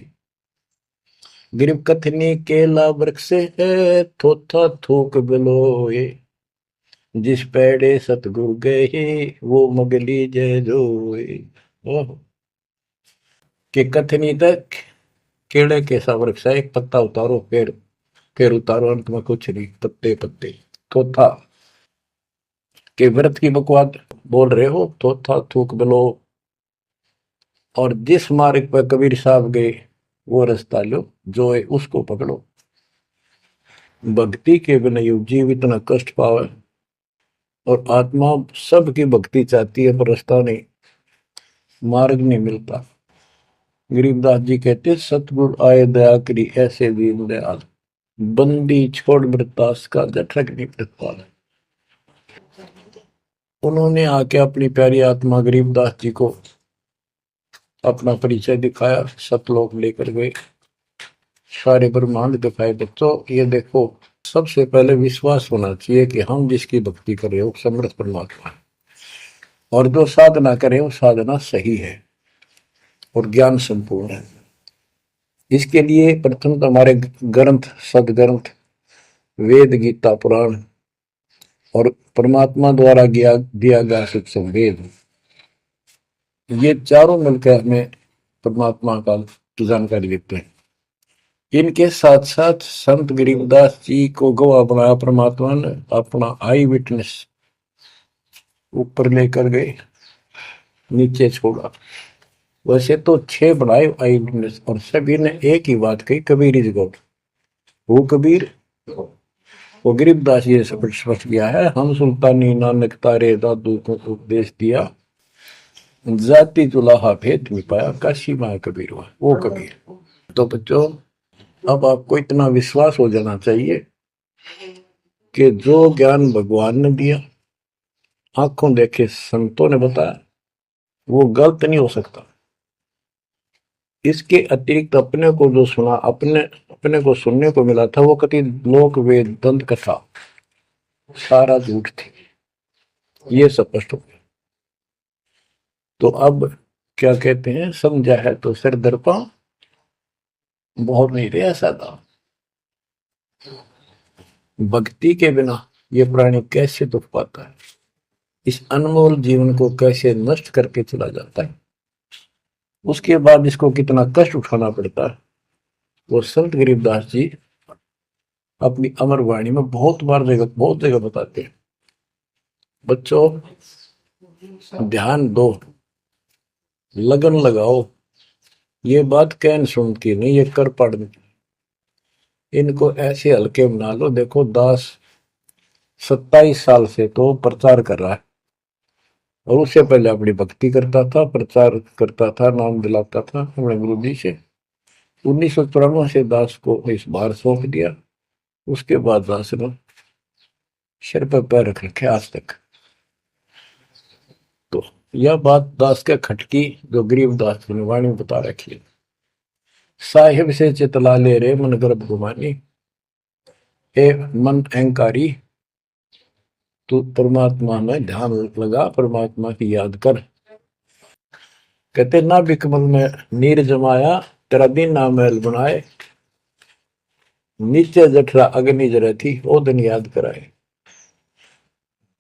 गरीब कथनी केला वृक्ष है, थोथा थूक बिलोए। जिस पेड़े सतगुरु गए, वो मगली जय जोए। ओह, कि कथनी तक केले के सा वृक्ष है, एक पत्ता उतारो, पेड़ फिर उतारो, अंत में कुछ नहीं, पत्ते पत्ते। थोथा के व्रत की बकवाद बोल रहे हो, थोथा थूक बिलो। और जिस मार्ग पर कबीर साहब गए, वो रास्ता लो, जो है उसको पकड़ो। भक्ति के बिना यू जीव इतना कष्ट पावे, और आत्मा सबकी भक्ति चाहती है, पर रास्ता नहीं, मार्ग नहीं मिलता। गरीबदास जी कहते, सतगुरु आए दया करी, ऐसे दीन दयाल। बंदी छोड़ वृतास का, जठरक नहीं प्रतिपाल। उन्होंने आके अपनी प्यारी आत्मा गरीबदास जी को अपना परिचय दिखाया, सतलोक लेकर गए, सारे ब्रह्मांड दिखाए। बच्चों ये देखो, सबसे पहले विश्वास होना चाहिए कि हम जिसकी भक्ति कर रहे हो समर्थ परमात्मा है, और जो साधना करे वो साधना सही है और ज्ञान संपूर्ण है। इसके लिए प्रथम तो हमारे ग्रंथ, सदग्रंथ, वेद, गीता, पुराण और परमात्मा द्वारा दिया गया शिक्षण वेद, ये चारों मिलकर हमें परमात्मा का जानकारी देते हैं। इनके साथ साथ संत गरीबदास जी को गवाह बनाया परमात्मा ने, अपना आई विटनेस ऊपर लेकर गए, नीचे छोड़ा। वैसे तो 6 बनाए आई विटनेस, और सभी ने एक ही बात कही, कबीर इज गॉड। वो कबीर, वो गरीबदास जी स्पष्ट किया है, हम सुल्तानी नानक तारे दादू को उपदेश दिया, जाति जुलाहा भेद मिटाया, काशी माँ कबीर हुआ, वो कबीर। तो बच्चों, अब आपको इतना विश्वास हो जाना चाहिए कि जो ज्ञान भगवान ने दिया, आंखों देखे संतों ने बताया, वो गलत नहीं हो सकता। इसके अतिरिक्त अपने को जो सुना, अपने अपने को सुनने को मिला था, वो कति लोक वेद दंत कथा सारा झूठ थी, ये स्पष्ट हो गया। तो अब क्या कहते हैं, समझा है तो सिर दर्पा, बहुत नहीं रहा सादा। भक्ति के बिना ये प्राणी कैसे दुख पाता है, इस अनमोल जीवन को कैसे नष्ट करके चला जाता है, उसके बाद इसको कितना कष्ट उठाना पड़ता है, वो संत गरीबदास जी अपनी अमर वाणी में बहुत जगह बताते हैं। बच्चों ध्यान दो, लगन लगाओ, ये बात कहन सुन की नहीं, ये कर पढ़ने की। इनको ऐसे हल्के बना लो। देखो दास 27 साल से तो प्रचार कर रहा है, और उससे पहले अपनी भक्ति करता था, प्रचार करता था, नाम दिलाता था अपने गुरु जी से। 1994 से दास को इस बार सौंप दिया। उसके बाद दास ने सिर पर पैर रख रखे आज तक। तो यह बात दास के खटकी जो गरीब दास की वाणी बता रखी है। साहिब से चितला ले रे मन गर्भ गुमानी, हे मन अहंकारी तू परमात्मा में ध्यान लगा, परमात्मा की याद कर। कहते ना बिकमल में नीर जमाया, तेरा दिन ना महल बनाए, नीचे जठरा अग्नि जरे थी ओ दिन याद कराए।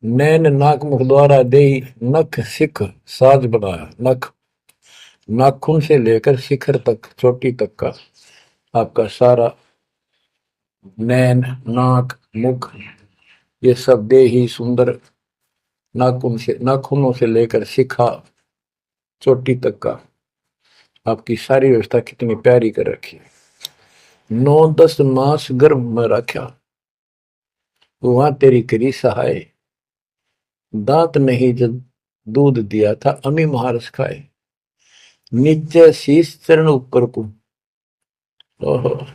नैन नाक मुख द्वारा दे नख सिख साज बनाया। नख नाखून से लेकर शिखर तक, चोटी तक का आपका सारा नैन नाक मुख ये सब दे ही सुंदर, नाखूनों से लेकर शिखा चोटी तक का आपकी सारी व्यवस्था कितनी प्यारी कर रखी है। 9-10 मास गर्भ में रखा, वहां तेरी करी सहाय, दांत नहीं जब दूध दिया था अमी महारस खाए। नीचे शीश चरण ऊपर को, ओहो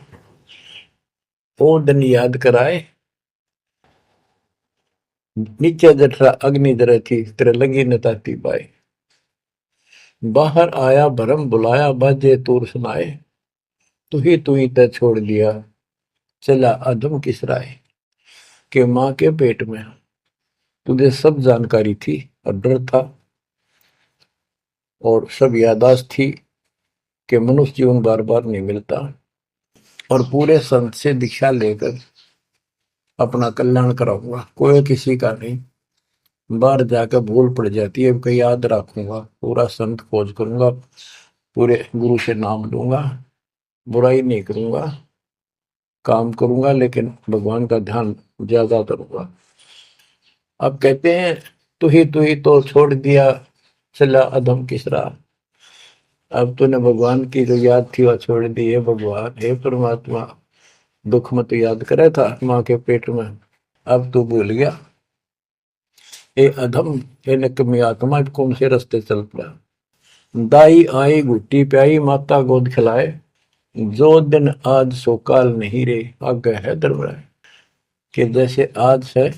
ओ दिन याद कराए। नीचे जठरा अग्नि जरे थी, तेरे लगी न ताती बाई। बाहर आया भरम बुलाया, बाजे तूर सुनाए, तू ही तय छोड़ दिया, चला अधम किस राय। के माँ के पेट में तुझे सब जानकारी थी और डर था और सब यादाश्त थी कि मनुष्य जीवन बार बार नहीं मिलता, और पूरे संत से दीक्षा लेकर अपना कल्याण कराऊंगा, कोई किसी का नहीं। बाहर जाकर भूल पड़ जाती है, कहीं याद रखूंगा, पूरा संत खोज करूंगा, पूरे गुरु से नाम लूंगा, बुराई नहीं करूंगा, काम करूंगा, लेकिन भगवान का ध्यान ज्यादा करूंगा। अब कहते हैं तू ही तो छोड़ दिया, चला अधम किस राह। अब तूने भगवान की जो याद थी वह छोड़ दी है। भगवान हे परमात्मा, दुख मत याद करे था माँ के पेट में, अब तू भूल गया। ए अधम, हे निकम्मी आत्मा, कौन से रास्ते चल पड़ा। दाई आई घुट्टी प्याई, माता गोद खिलाए, जो दिन आज सो काल नहीं रे, आगे है दरबार। कि जैसे आज है,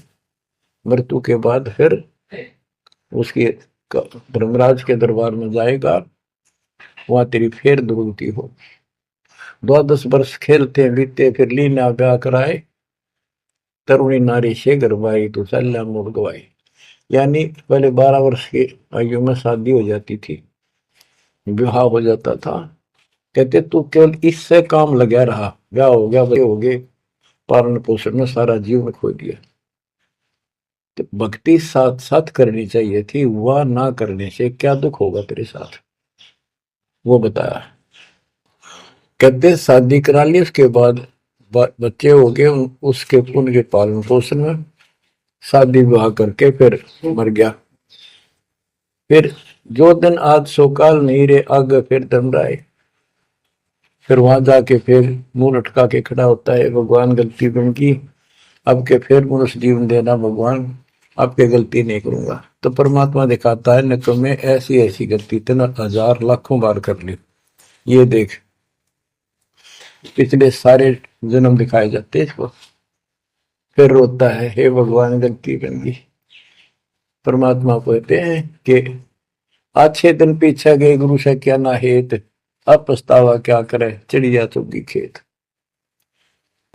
मृत्यु के बाद फिर उसकी धर्मराज के दरबार में जाएगा, वहां तेरी फिर दुर्गति हो। 12 वर्ष खेलते बीते, फिर लीना ब्याह कराए, तरुणी नारी से गरबाई तो चल मोड़ गवाई। यानी पहले 12 वर्ष की आयु में शादी हो जाती थी, विवाह हो जाता था। कहते तू केवल इससे काम लगा रहा, ब्याह हो गया, बच्चे हो गए, पालन पोषण में सारा जीवन खो दिया। तो भक्ति साथ साथ करनी चाहिए थी, वह ना करने से क्या दुख होगा तेरे साथ, वो बताया। कहते शादी करा ली, उसके बाद बच्चे हो गए, उसके उनके पालन पोषण में शादी विवाह करके फिर मर गया। फिर जो दिन आज सो काल नहीं रे, आगे फिर दंडाए। फिर वहां जाके फिर मुंह लटका के खड़ा होता है, भगवान गलती बन की, अब के फिर मनुष्य जीवन देना भगवान, अब के गलती नहीं करूंगा। तो परमात्मा दिखाता है निकम्मे, ऐसी ऐसी गलती तेना 1000 लाखों बार कर ली, ये देख पिछले सारे जन्म दिखाए जाते इसको। फिर रोता है, हे भगवान गलती बन गई। परमात्मा कहते हैं कि अच्छे दिन पीछे गए गुरु से क्या ना हेत, अब पछतावा क्या करे चिड़िया चुगी खेत।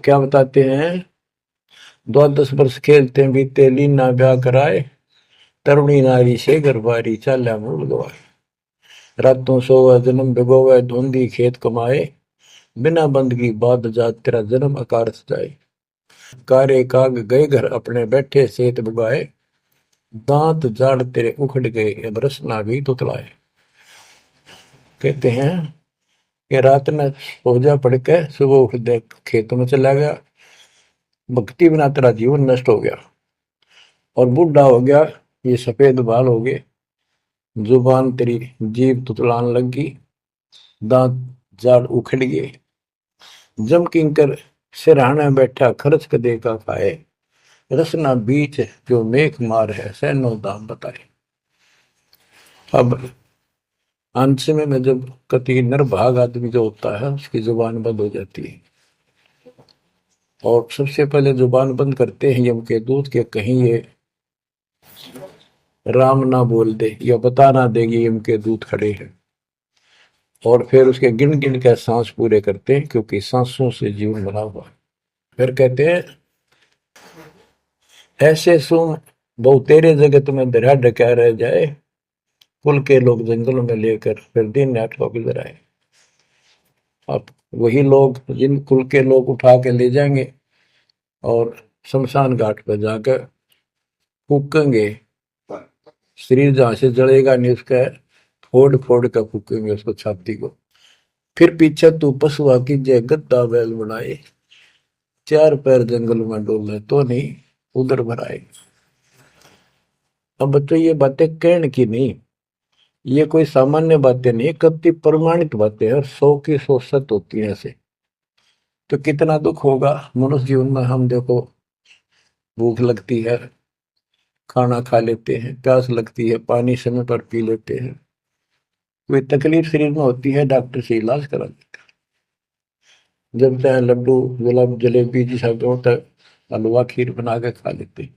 क्या बताते हैं, 12 वर्ष खेलते बीते, लीना ब्याह कराए, तरुणी नारी से गरबारी, चाल्या मूल गवाए। रातों सोवा जन्म भिगोवे, धुंधी खेत कमाए, बिना बंदगी बाद जात तेरा जन्म आकार सजाए। कारे काग गए घर अपने, बैठे सेत बुगाए, दांत जाड़ तेरे उखड़ गए, अब रसना भी तुतलाए। कहते हैं कि रात में सो जा पड़ के, सुबह उठ दे खेतों में चला गया, भक्ति बिना तेरा जीवन नष्ट हो गया, और बूढ़ा हो गया, ये सफेद बाल हो गए, जुबान तेरी जीभ तुतलान लगी, दांत जाड़ उखड़ गए, जम किंकर सिरहाने बैठा, खर्च कदे का खाए, रसना बीच जो मेघ मार है, सैनो दाम बताए। अब अंत में जब कति निर्भाग आदमी जो होता है उसकी जुबान बंद हो जाती है, और सबसे पहले जुबान बंद करते हैं यम के दूत के कहीं ये राम ना बोल दे या बता ना देगी यम के दूत खड़े हैं। और फिर उसके गिन गिन के सांस पूरे करते हैं, क्योंकि सांसों से जीवन बना हुआ है। फिर कहते हैं ऐसे सुन बहु तेरे जगत में दरिया ढका रह जाए, कुल के लोग जंगलों में लेकर फिर दिन रात को गुजर आए। अब वही लोग जिन कुल के लोग उठा के ले जाएंगे और शमशान घाट पर जाकर फूकेंगे, शरीर जहां से जलेगा नहीं उसका फोड़ फोड़ कर फूकेंगे उसको, छाती को। फिर पीछे तू पशुआ की जय गद्दा बैल बनाए, चार पैर जंगल में डोले तो नहीं उधर भराए। अब बच्चों ये बातें कहने की नहीं, ये कोई सामान्य बातें नहीं, कति प्रमाणित बातें हैं और 100 की 100 सत्य होती है ऐसे। तो कितना दुख होगा मनुष्य जीवन में। हम देखो भूख लगती है खाना खा लेते हैं, प्यास लगती है पानी समय पर पी लेते हैं, कोई तकलीफ शरीर में होती है डॉक्टर से इलाज करा लेते हैं, जब चाहे लड्डू गुलाब जलेबी जी सब होता है हलवा खीर बना के खा लेते हैं।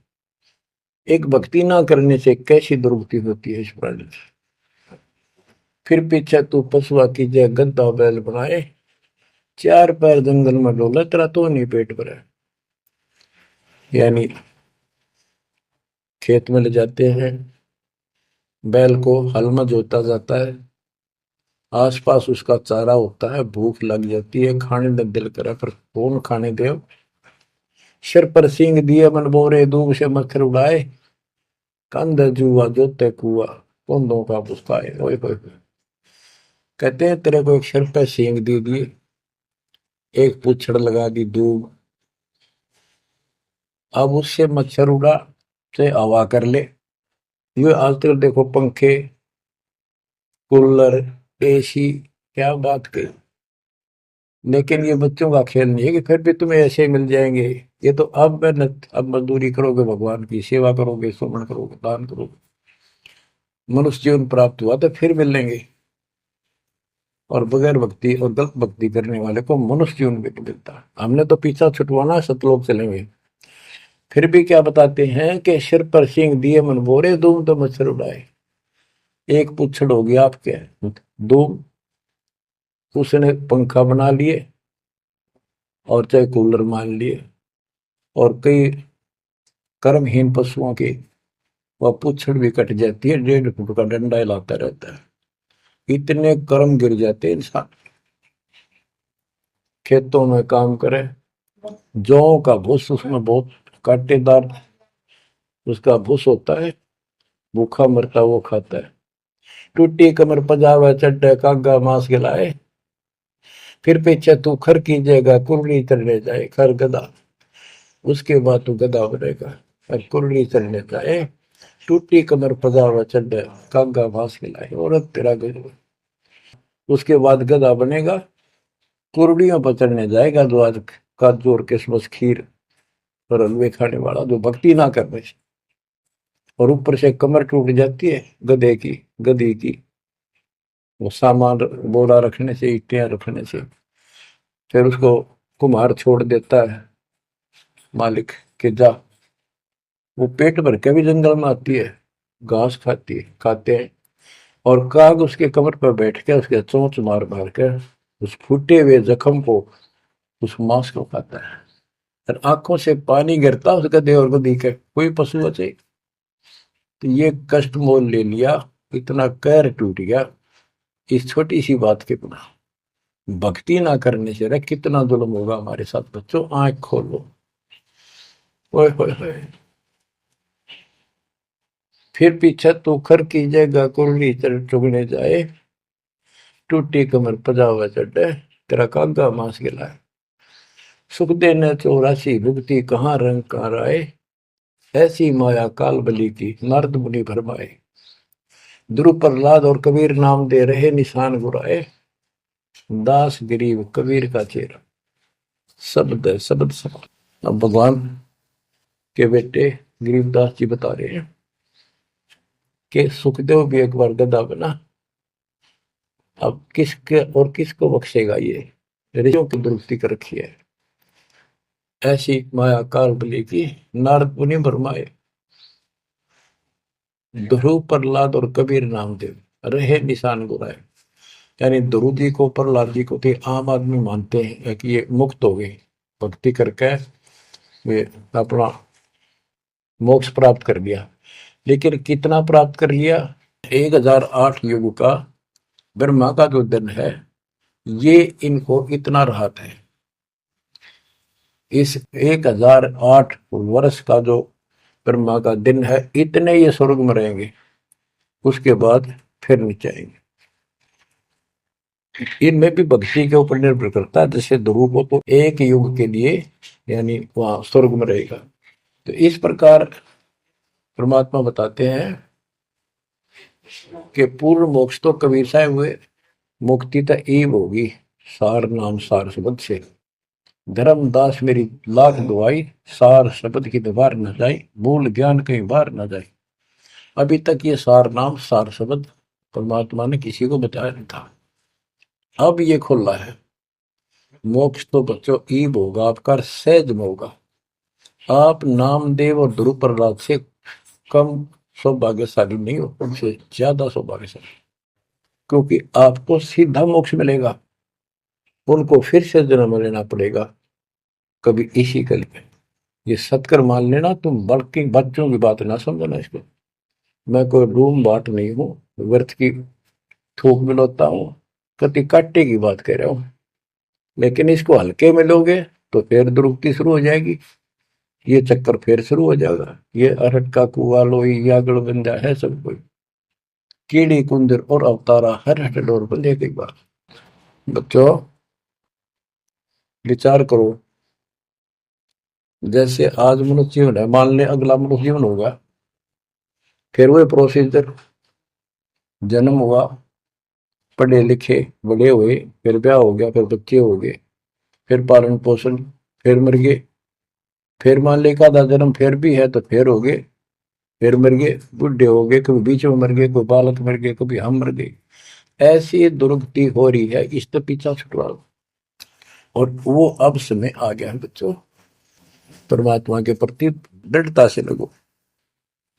एक भक्ति ना करने से कैसी दुर्गति होती है इस प्राणी से। फिर पीछे तू पशुआ की जय गद्दा बैल बनाए, चार पैर जंगल में डोला तेरा तो नहीं पेट भरा। यानी खेत में ले जाते हैं, बैल को हल में जोता जाता है, आसपास उसका चारा होता है, भूख लग जाती है, खाने में दिल करे पर कौन खाने दे। सिर पर सींग दिए मन बोरे दूब से मच्छर उड़ाए, कंध जुआ जोते कुआ कुंदों का पुस्ताए। ओए होए कहते हैं तेरे को एक सिर पर सींग दे दिए, एक पूछड़ लगा दी दूब, अब उससे मच्छर उड़ा से हवा कर ले। ये आजकल देखो पंखे कूलर एसी क्या बात कही, लेकिन ये बच्चों का खेल नहीं है कि फिर भी तुम्हें ऐसे मिल जाएंगे। ये तो अब मेहनत, अब मजदूरी करोगे, भगवान की सेवा करोगे, सुमन करोगे, दान करोगे, मनुष्य जीवन प्राप्त हुआ तो फिर मिलेंगे। और बगैर भक्ति और गलत भक्ति करने वाले को मनुष्य जीवन भी नहीं मिलता। हमने तो पीछा छुटवाना, सतलोक चलेंगे। फिर भी क्या बताते हैं कि सिर पर सींग दिए मन बोरे दूम तो मच्छर उड़ाए। एक पुच्छड़ हो गया आपके दूम, उसने पंखा बना लिए और चाहे कूलर मान लिए, और कई कर्महीन पशुओं की वह पुच्छड़ भी कट जाती है, 1.5 फुट का डंडा हिलाता रहता है। इतने कर्म गिर जाते इंसान। खेतों में काम करे, जौ का भूस उसमें बहुत कांटेदार उसका भूस होता है, भूखा मरता वो खाता है। टूटी कमर पजावा चड्डे कागा मांस खिलाए, फिर पीछे तू खर कीजिएगा कुरली चढ़ने जाए। खर गधा, उसके बाद तू गधा बनेगा और कुरली चढ़ने जाए। टूटी कमर पजावा चड्डे कागा मांस खिलाए, औरत तेरा गधा। उसके बाद गधा बनेगा, कुरड़ियों पर चढ़ने जाएगा, जो आज का जोर किस्मस खीर और हलवे खाने वाला, जो भक्ति ना करने से। और ऊपर से कमर टूट जाती है गधे की गधी की, वो सामान बोरा रखने से, ईटियां रखने से। फिर उसको कुम्हार छोड़ देता है मालिक के जा, वो पेट भर के भी जंगल में आती है, घास खाती है, खाते हैं। और काग उसके कमर पर बैठ के उसके चोंच मार मार कर उस फूटे हुए जख्म को, उस मांस को खाता है। और आंखों से पानी गिरता उस गधे और गधी के, कोई पशु बचे। तो ये कष्ट मोल ले लिया, इतना कहर टूट गया इस छोटी सी बात के बिना। भक्ति ना करने से रे कितना जुल्म होगा हमारे साथ। बच्चों आंख खोलो। ओए होए होए। फिर पीछे तो खर कीजिएगा कुरली चुगने जाए, टूटी कमर पजावा चढ़े तेरा कागा मांस खिलाए। सुख देने 84 भुगती कहाँ रंग कहाँ राय, ऐसी माया काल बली की नारद मुनि भरमाए। ध्रुव प्रहलाद और कबीर नाम दे रहे निशान गुराए, दास गरीब कबीर का चेहरा। शब्द है शब्द सब। अब भगवान के बेटे गरीबदास जी बता रहे हैं कि सुखदेव भी एक बार गधा बना। अब किसके और किसको बख्शेगा? ये ऋषियों की दुरुस्ती कर रखी है। ऐसी माया काल बली की नारद मुनि भरमाए। ध्रुव, प्रहलाद और कबीर नामदेव रहे निशान गुराए। यानी ध्रुव जी को, प्रहलाद जी को थे आम आदमी मानते हैं कि ये मुक्त हो गए, भक्ति करके वे अपना मोक्ष प्राप्त कर लिया। लेकिन कितना प्राप्त कर लिया? 1008 युग का ब्रह्मा का जो दिन है, ये इनको इतना राहत है। इस 1008 वर्ष का जो ब्रह्मा का दिन है, इतने ये स्वर्ग में रहेंगे, उसके बाद फिर नीचे आएंगे। इनमें भी भक्ति के ऊपर निर्भर करता है। जैसे ध्रुव को तो एक युग के लिए यानी वहां स्वर्ग में रहेगा। तो इस प्रकार परमात्मा बताते हैं कि पूर्ण मोक्ष तो कबीर साहब हुए, मुक्ति तो ईब होगी सार नाम सार शब्द से। धर्मदास मेरी लाख दुआई, सार शब्द की दीवार न जाए, मूल ज्ञान कहीं बाहर न जाए। अभी तक ये सार नाम सार शब्द परमात्मा ने किसी को बताया नहीं था, अब ये खुला है। मोक्ष तो बच्चों ईब होगा आपका, सहज में होगा। आप नामदेव और ध्रुव प्रहलाद से कम सौभाग्यशाली नहीं हो, उनसे ज्यादा सौभाग्यशाली, क्योंकि आपको सीधा मोक्ष मिलेगा। उनको फिर से जन्म लेना पड़ेगा कभी इसी कल में। ये सत्कर मान लेना, तुम बल्कि बच्चों की बात ना समझना इसको। मैं कोई रूम बाट नहीं हूं, व्यर्थ की थूक मिलोता हूं, कति काटे की बात कह रहा हूं। लेकिन इसको हल्के में लोगे तो फिर दुरुक्ति शुरू हो जाएगी, ये चक्कर फिर शुरू हो जाएगा। ये अरट का कुआ लोई यागड़ बंदा है सब कोई, कीड़ी कुंदर और अवतारा हर हट डोर पर एक एक बार। बच्चों विचार करो, जैसे आज मनुष्य जीवन है, मान ले अगला मनुष्य जीवन होगा, फिर वही प्रोसीजर, जन्म हुआ, पढ़े लिखे बड़े हुए, फिर ब्याह हो गया, फिर बच्चे हो गए, फिर पालन पोषण, फिर मर गए, फिर मान ले का आधा जन्म फिर भी है तो फिर हो गए, फिर मर गए, बुढ़े हो गए, कभी बीच में मर गए, कोई बालक मर गए, कभी हम मर गए। ऐसी दुर्गति हो रही है, इससे पीछा छुटवा लो। और वो अब समय आ गया है बच्चों, परमात्मा के प्रति दृढ़ता से लगो।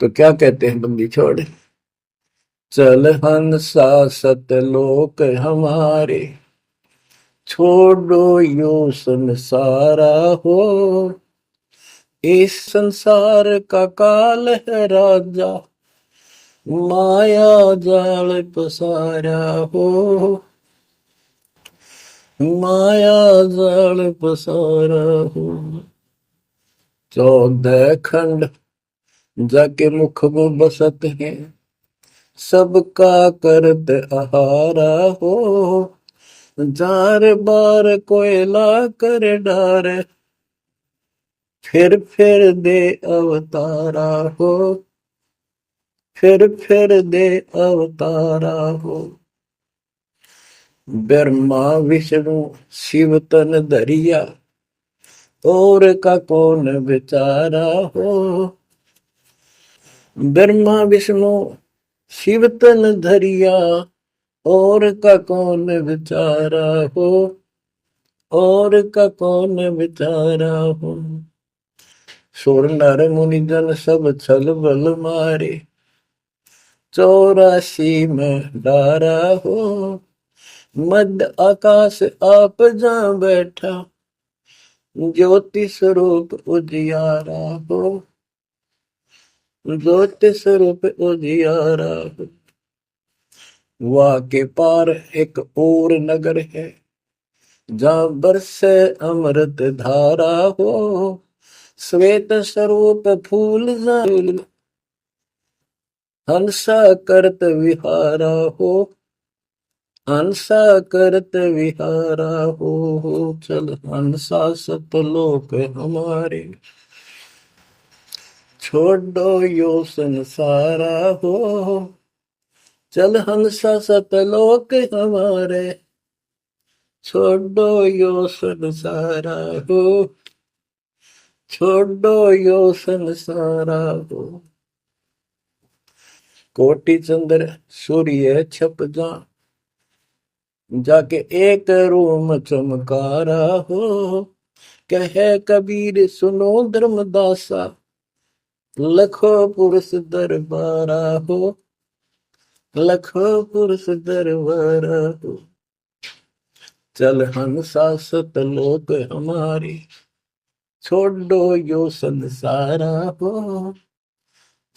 तो क्या कहते हैं बंदी छोड़, चल हंसा सतलोक हमारे, छोड़ो यो संसारा हो। इस संसार का काल है राजा, माया जाल पसारा हो। माया जाल पसारा हो। 14 खंड जाके मुख वो बसत है, सबका करत आहारा हो। जार बार कोयला कर डार, फिर दे अवतारा हो। फिर दे अवतारा हो। ब्रह्मा विष्णु शिव तन धरिया, और का कौन बेचारा हो। ब्रह्मा विष्णु शिव तन धरिया, और का कौन बेचारा हो। और का कौन बेचारा हो। सुर नर मुनि जन सब छल बल मारे, 84 में डारा हो। मध्य आकाश आप जा बैठा, ज्योति स्वरूप उजियारा हो। ज्योति स्वरूप उजियारा हो। वहां के पार एक और नगर है, जहां बरसे अमृत धारा हो। श्वेत स्वरूप फूल जाल, हंसा करत विहारा हो। हंसा करत विहारा हो। चल हंसा सतलोक हमारे, छोड़ो यो संसारा हो। चल हंसा सतलोक हमारे, छोड़ो यो संसारा हो। छोड़ो यो संसारा हो। कोटि चंद्र सूर्य छप जा, जाके एक रूम चमकारा हो। कहे कबीर सुनो धर्मदासा, लखो पुरुष दरबारा हो, लखो पुरुष दरबारा हो। चल हंसा सतलोक हमारी, छोड़ो यो संसारा हो।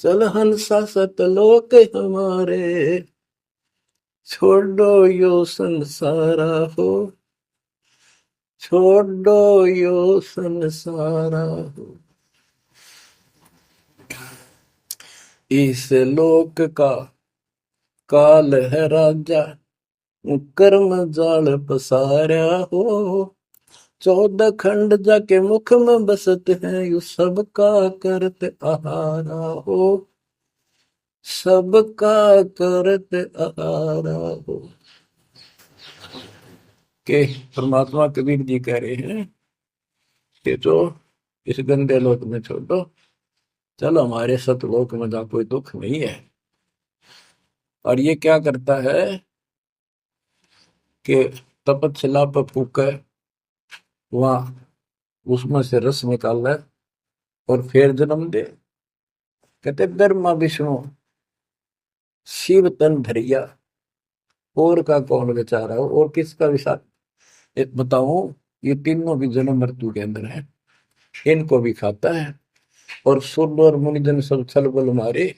चल हंसा सतलोक हमारे, छोड़ो यो संसारा हो, छोड़ो यो संसारा हो। इस लोक का काल है राजा, कर्म जाल पसारा हो। 14 खंड जाके मुख में बसत है, यू सबका करत आहारा हो, सबका करत आहारा हो। के परमात्मा कबीर जी कह रहे हैं कि जो इस गंदे लोक में छोड़ो, चलो हमारे सतलोक में जहाँ कोई दुख नहीं है। और ये क्या करता है कि तपतशिला पर फूके, वहां उसमें से रस निकाल ले और फिर जन्म दे। कहते ब्रह्मा विष्णु शिव तन धरिया, और का कौन बेचारा हो, और किसका विचार बताऊं। ये तीनों भी जन्म मृत्यु के अंदर है, इनको भी खाता है। और सूर्य और मुनिजन सब छल बल मारे,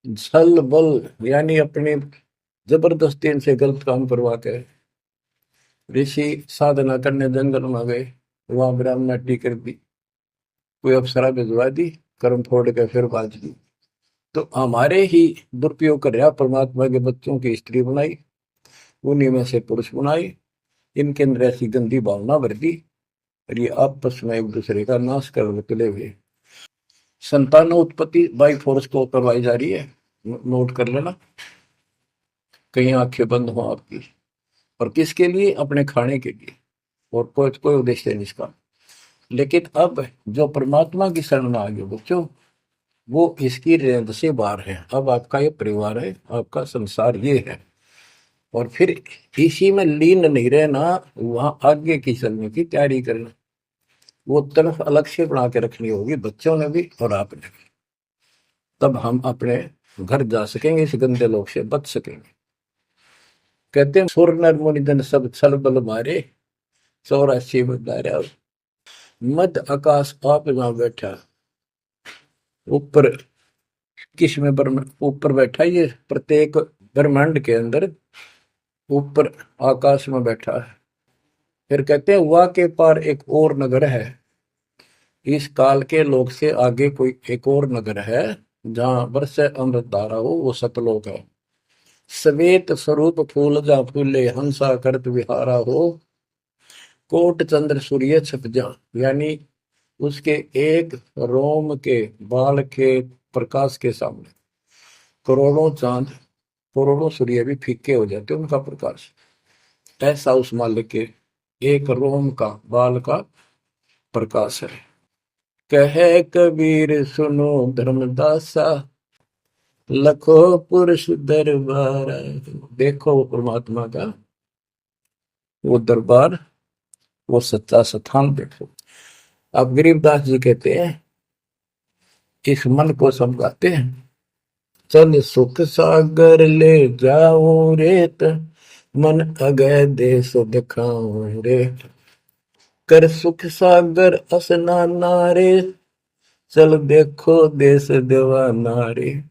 छल बल यानी अपने जबरदस्ती इनसे गलत काम करवा के ऋषि साधना करने जंगल में गए, वहां ब्राह्मणी कर दी, कोई अप्सरा भिजवा दी, कर्म फोड़ के फिर बाज दी। तो हमारे ही दुरुपयोग कर रहा, परमात्मा के बच्चों की स्त्री बनाई, उन्हीं में से पुरुष बनाई, इनके अंदर ऐसी गंदी भावना भर दी, और ये आपस में एक दूसरे का नाश कर निकले हुए। संतान उत्पत्ति बाई फोर्स को करवाई जा रही है, नोट कर लेना, कहीं आंखें बंद हो आपकी। और किसके लिए? अपने खाने के लिए, और कोई उद्देश्य नहीं इसका। लेकिन अब जो परमात्मा की शरण में आ गए बच्चों, वो इसकी रेंज से बाहर है। अब आपका ये परिवार है, आपका संसार ये है, और फिर इसी में लीन नहीं रहना, वहां आगे की चलने की तैयारी करना। वो तरफ अलग से बना के रखनी होगी, बच्चों ने भी और आपने भी। तब हम अपने घर जा सकेंगे, इस गंदे लोग से बच सकेंगे। कहते हैं सुर नर मुनिजन सब छल बल मारे, 84 बदारा। मध्य आकाश आप जहां बैठा, ऊपर किस में ऊपर बैठा, ये प्रत्येक ब्रह्मांड के अंदर ऊपर आकाश में बैठा है। फिर कहते हैं वह के पार एक और नगर है, इस काल के लोक से आगे कोई एक और नगर है, जहां वर्ष अमृत धारा हो, वो सतलोक है। श्वेत स्वरूप फूल जा फूले, हंसा करत विहारा हो। कोट चंद्र सूर्य छप जा, यानी उसके एक रोम के बाल के प्रकाश के सामने करोड़ों चांद, करोड़ों सूर्य भी फीके हो जाते उनका प्रकाश। ऐसा उस मालिक के एक रोम का बाल का प्रकाश है। कहे कबीर सुनो धर्मदासा, लखो पुरुष दरबार। देखो वो परमात्मा का वो दरबार, वो सच्चा स्थान देखो। अब गरीबदास जी कहते हैं, इस मन को समझाते हैं। चल सुख सागर ले जाओ रेत, मन अगय देश दिखाओ रे। कर सुख सागर असनाना रे, चल देखो देश दीवाना रे।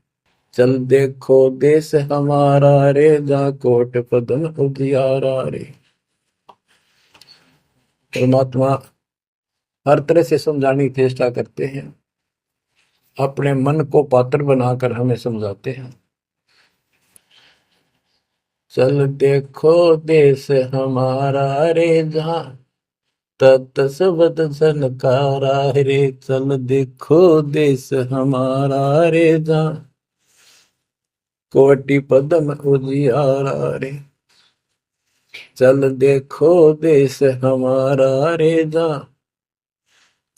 चल देखो देश हमारा रे, जा कोट पदम उजियारा रे। परमात्मा हर तरह से समझाने की चेष्टा करते हैं, अपने मन को पात्र बनाकर हमें समझाते हैं। चल देखो देश हमारा रे, जहां तत सबद सनकारा रे। चल देखो देश हमारा रे, जहां कोटि पदम उजियारा रे। चल देखो देश हमारा रे, जहां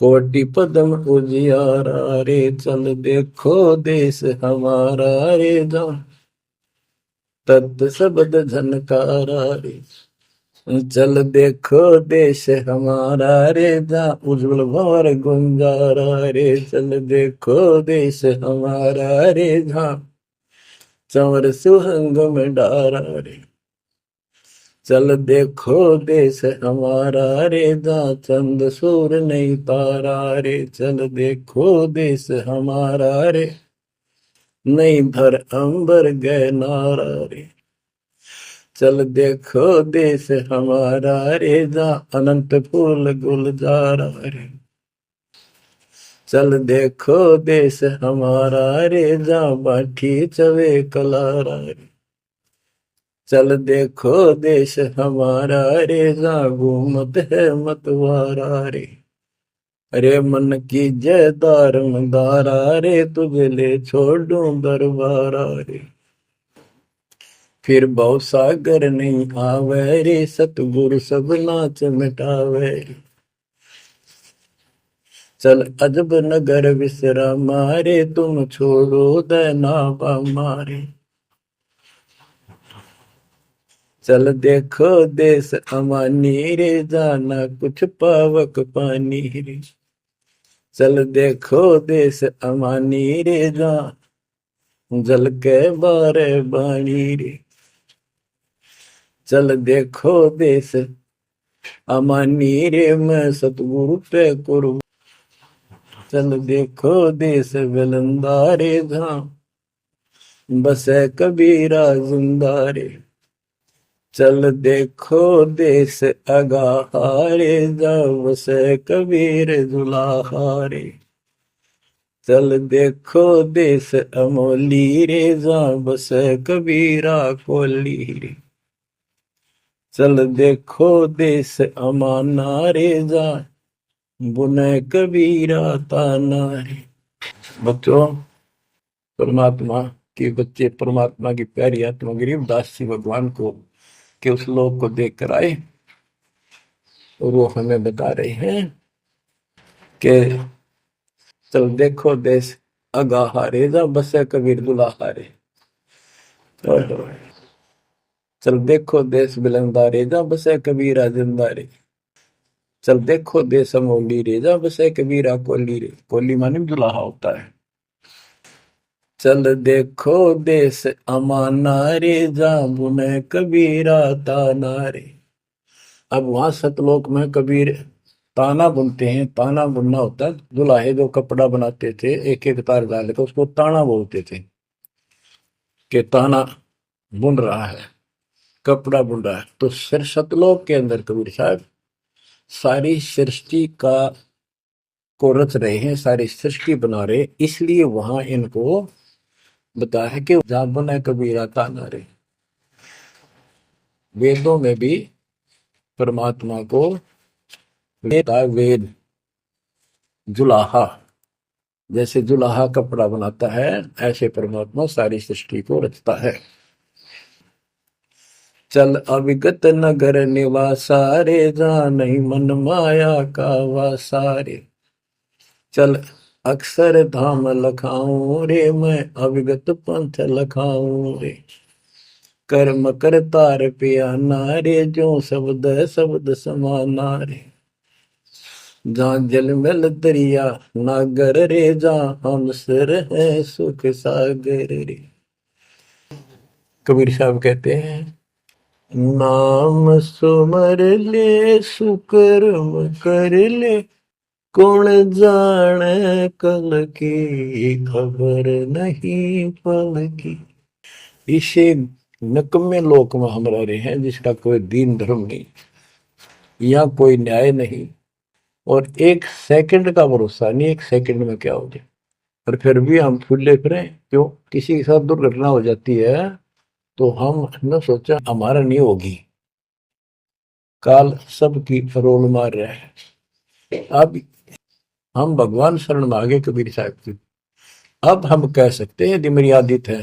कोटि पदम उजियारा रे, चल देखो देश हमारा रे, जान तत् शब्द झनकारा रे। चल देखो देश हमारा रे, जहाँ उज्जवल भंवर गुंजारा रे। चल देखो देश हमारा रे, जहाँ चंवर सुहंग में डारा रे। चल देखो देश हमारा रे, जहाँ चंद सूर नहीं तारा रे। चल देखो देश हमारा रे, नहीं धर अंबर गए नारा रे। चल देखो देश हमारा रे, जहाँ अनंत फूल गुलजारा रे। चल देखो देश हमारा रे, जहाँ बाठी चवे कलारा रे। चल देखो देश हमारा रे, जहाँ घूमत है मतवारा रे। अरे मन की जय दारमदारा रे, तुझे ले छोड़ूं दरबारा रे। फिर भव सागर नहीं आवे रे, सतगुरु सब नाच मिटावे। चल अजब नगर विश्रामा रे, तुम छोड़ो दैनावा मारे। चल देखो देश अमानी रे, जाना कुछ पावक पानी रे। चल देखो देश अमानी रे, जा जल के बारे बाणी रे। चल देखो देश अमानी रे, मैं सतगुरु पे कुर्ब। चल देखो देश विलंदा रे, जहाँ बसे कबीरा जिंदा रे। चल देखो देश अगाहारे, जहाँ बसे कबीर जुलाहारे। चल देखो देश अमोली रे, जहाँ बसे कबीरा कोली रे। चल देखो देश अमाना रे, जहाँ बुने कबीरा ताना रे। बच्चों, परमात्मा के बच्चे परमात्मा की प्यारी आत्मा गरीबदास जी भगवान को के उस लोक को देख कर आए, और वो हमें बता रहे हैं कि चल देखो देश अगाहारे, जा बसे कबीर दुलाहारे। चल देखो देश बिलंदारे, जा बसे कबीरा जिंदारे। चल देखो देश अमोली रे, जा बसे कबीरा कोली रे। कोली माने दुलाहा होता है। चल देखो देश अमाना रे, जा बुने कबीरा ताना रे। अब वहां सतलोक में कबीर ताना बुनते हैं। ताना बुनना होता है, दुल्हे जो कपड़ा बनाते थे एक एक तार डाल कर, उसको ताना बोलते थे कि ताना बुन रहा है, कपड़ा बुन रहा है। तो सिर सतलोक के अंदर कबीर साहब सारी सृष्टि का को रच रहे हैं, सारी सृष्टि बना रहे, इसलिए वहां इनको बताया है कि जहां बुना कबीरा ताना रे। वेदों में भी परमात्मा को वेद जुलाहा, जैसे जुलाहा कपड़ा बनाता है, ऐसे परमात्मा सारी सृष्टि को रचता है। चल अविगत नगर निवासा रे, जहाँ नहीं मन माया का वासा रे। चल अक्षर धाम लखाऊं रे, मैं अविगत पंथ लखाऊं रे। कर्म करतार पियाना रे, जो शब्द शब्द समाना रे। जहाँ जल मिल दरिया नागर रे, जहाँ हम सिर है सुख सागर रे। कबीर साहब कहते हैं, नाम सुमर ले सुकर्म कर ले, कौन जाने कल की खबर नहीं पल की। इसे नकम्मे लोक में हम रह रहे हैं, जिसका कोई दीन धर्म नहीं, या कोई न्याय नहीं, और एक सेकंड का भरोसा नहीं, एक सेकंड में क्या हो जाए। और फिर भी हम फूले फिरें, क्यों? किसी के साथ दुर्घटना हो जाती है तो हम न सोचा हमारा नहीं होगी, काल सबकी रोल मार रहा है। अब हम भगवान शरण मांगे कबीर साहब की, अब हम कह सकते हैं यदि मेरी आदित है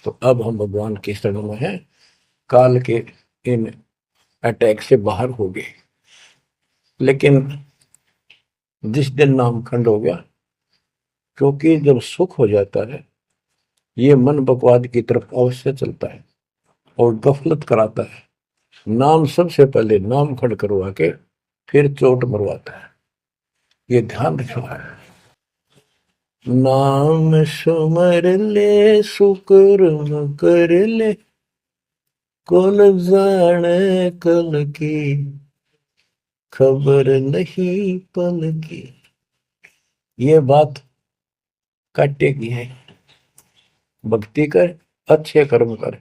तो अब हम भगवान की शरण में हैं, काल के इन अटैक से बाहर हो गए। लेकिन जिस दिन नाम खंड हो गया, क्योंकि जब सुख हो जाता है ये मन बकवाद की तरफ अवश्य चलता है और गफलत कराता है। नाम सबसे पहले नाम खंड करवा के फिर चोट मरवाता है, ये ध्यान रखना है। नाम सुमर ले सुकर्म कर ले, कौन जाने कल की, खबर नहीं पल की। ये बात काटेगी है। भक्ति कर, अच्छे कर्म कर,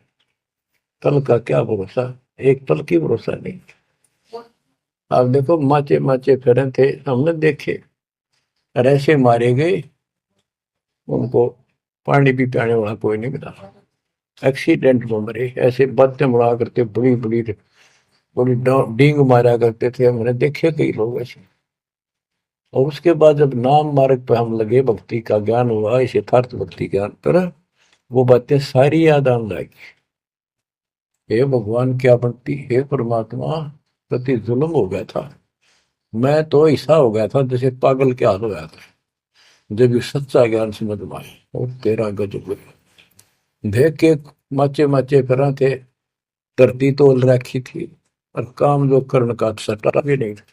कल का क्या भरोसा, एक पल की भरोसा नहीं। आप देखो माचे माचे फिरे थे, हमने देखे, और ऐसे मारे गए, उनको पानी भी पियाने वाला कोई नहीं मिला, एक्सीडेंट में मरे। ऐसे बातें बड़ा करते, बड़ी बड़ी बड़ी डींग मारा करते थे, हमने देखे कई लोग ऐसे। और उसके बाद जब नाम मार्ग पे हम लगे, भक्ति का ज्ञान हुआ, इस यथार्थ भक्ति ज्ञान पर, वो बातें सारी याद आने लगी। हे भगवान क्या बनती, हे परमात्मा, प्रति जुल्म हो गया था। मैं तो ऐसा हो गया था जैसे पागल के हाल हो गया था, जब ये सच्चा ज्ञान समझ में आया। और तेरा गजब देख के माचे माचे करा थे, धरती तोल रखी थी, और काम जो कर्ण का सटा भी नहीं था।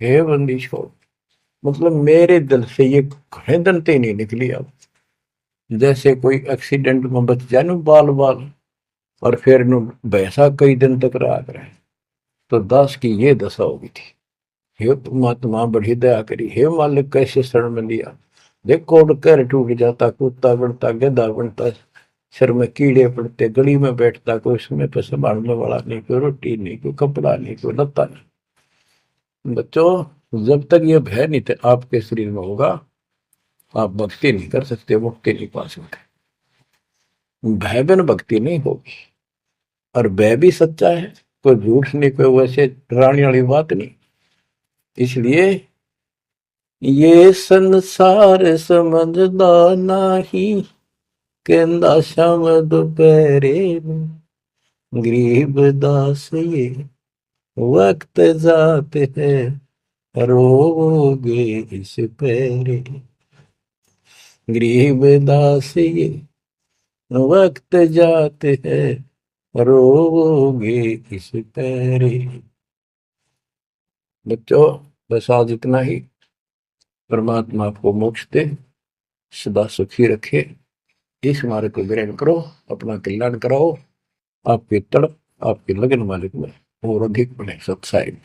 हे बंदी छोड़, मतलब मेरे दिल से ये घने दंते नहीं निकली। अब जैसे कोई एक्सीडेंट में बच जाए ना बाल बाल, और फिर नु भैंसा कई दिन तक रहा करे, तो दास की ये दशा होगी थी। हे परमात्मा बड़ी दया करी, हे मालिक कैसे शरण में लिया। देखो कर टूट जाता, कुत्ता बनता, गधा बनता, सिर में कीड़े पड़ते, गली में बैठता, कोई समय पर संभालने वाला नहीं, कोई रोटी नहीं, कोई कपड़ा नहीं, कोई लत्ता नहीं। बच्चों, जब तक ये भय नहीं थे आपके शरीर में होगा, आप भक्ति नहीं कर सकते, मुक्ति नहीं पा सकते। भय बिन भक्ति नहीं होगी। और भय भी सच्चा है, कोई झूठ नहीं, कोई वैसे डराने वाली बात नहीं। इसलिए ये संसार समझदा नाही, कहंदा शाम दोपहरे में, गरीब दास ये वक्त जाते हैं, रोगे इस पैरे। गरीब दास ये वक्त जाते हैं, रोगे इस पैरे। बच्चों, बस आज इतना ही। परमात्मा आपको मोक्ष दे, सदा सुखी रखे, इस मार्ग को ग्रहण करो, अपना कल्याण कराओ, आपकी तड़प, आपकी लगन मालिक में और अधिक बने सत्साई।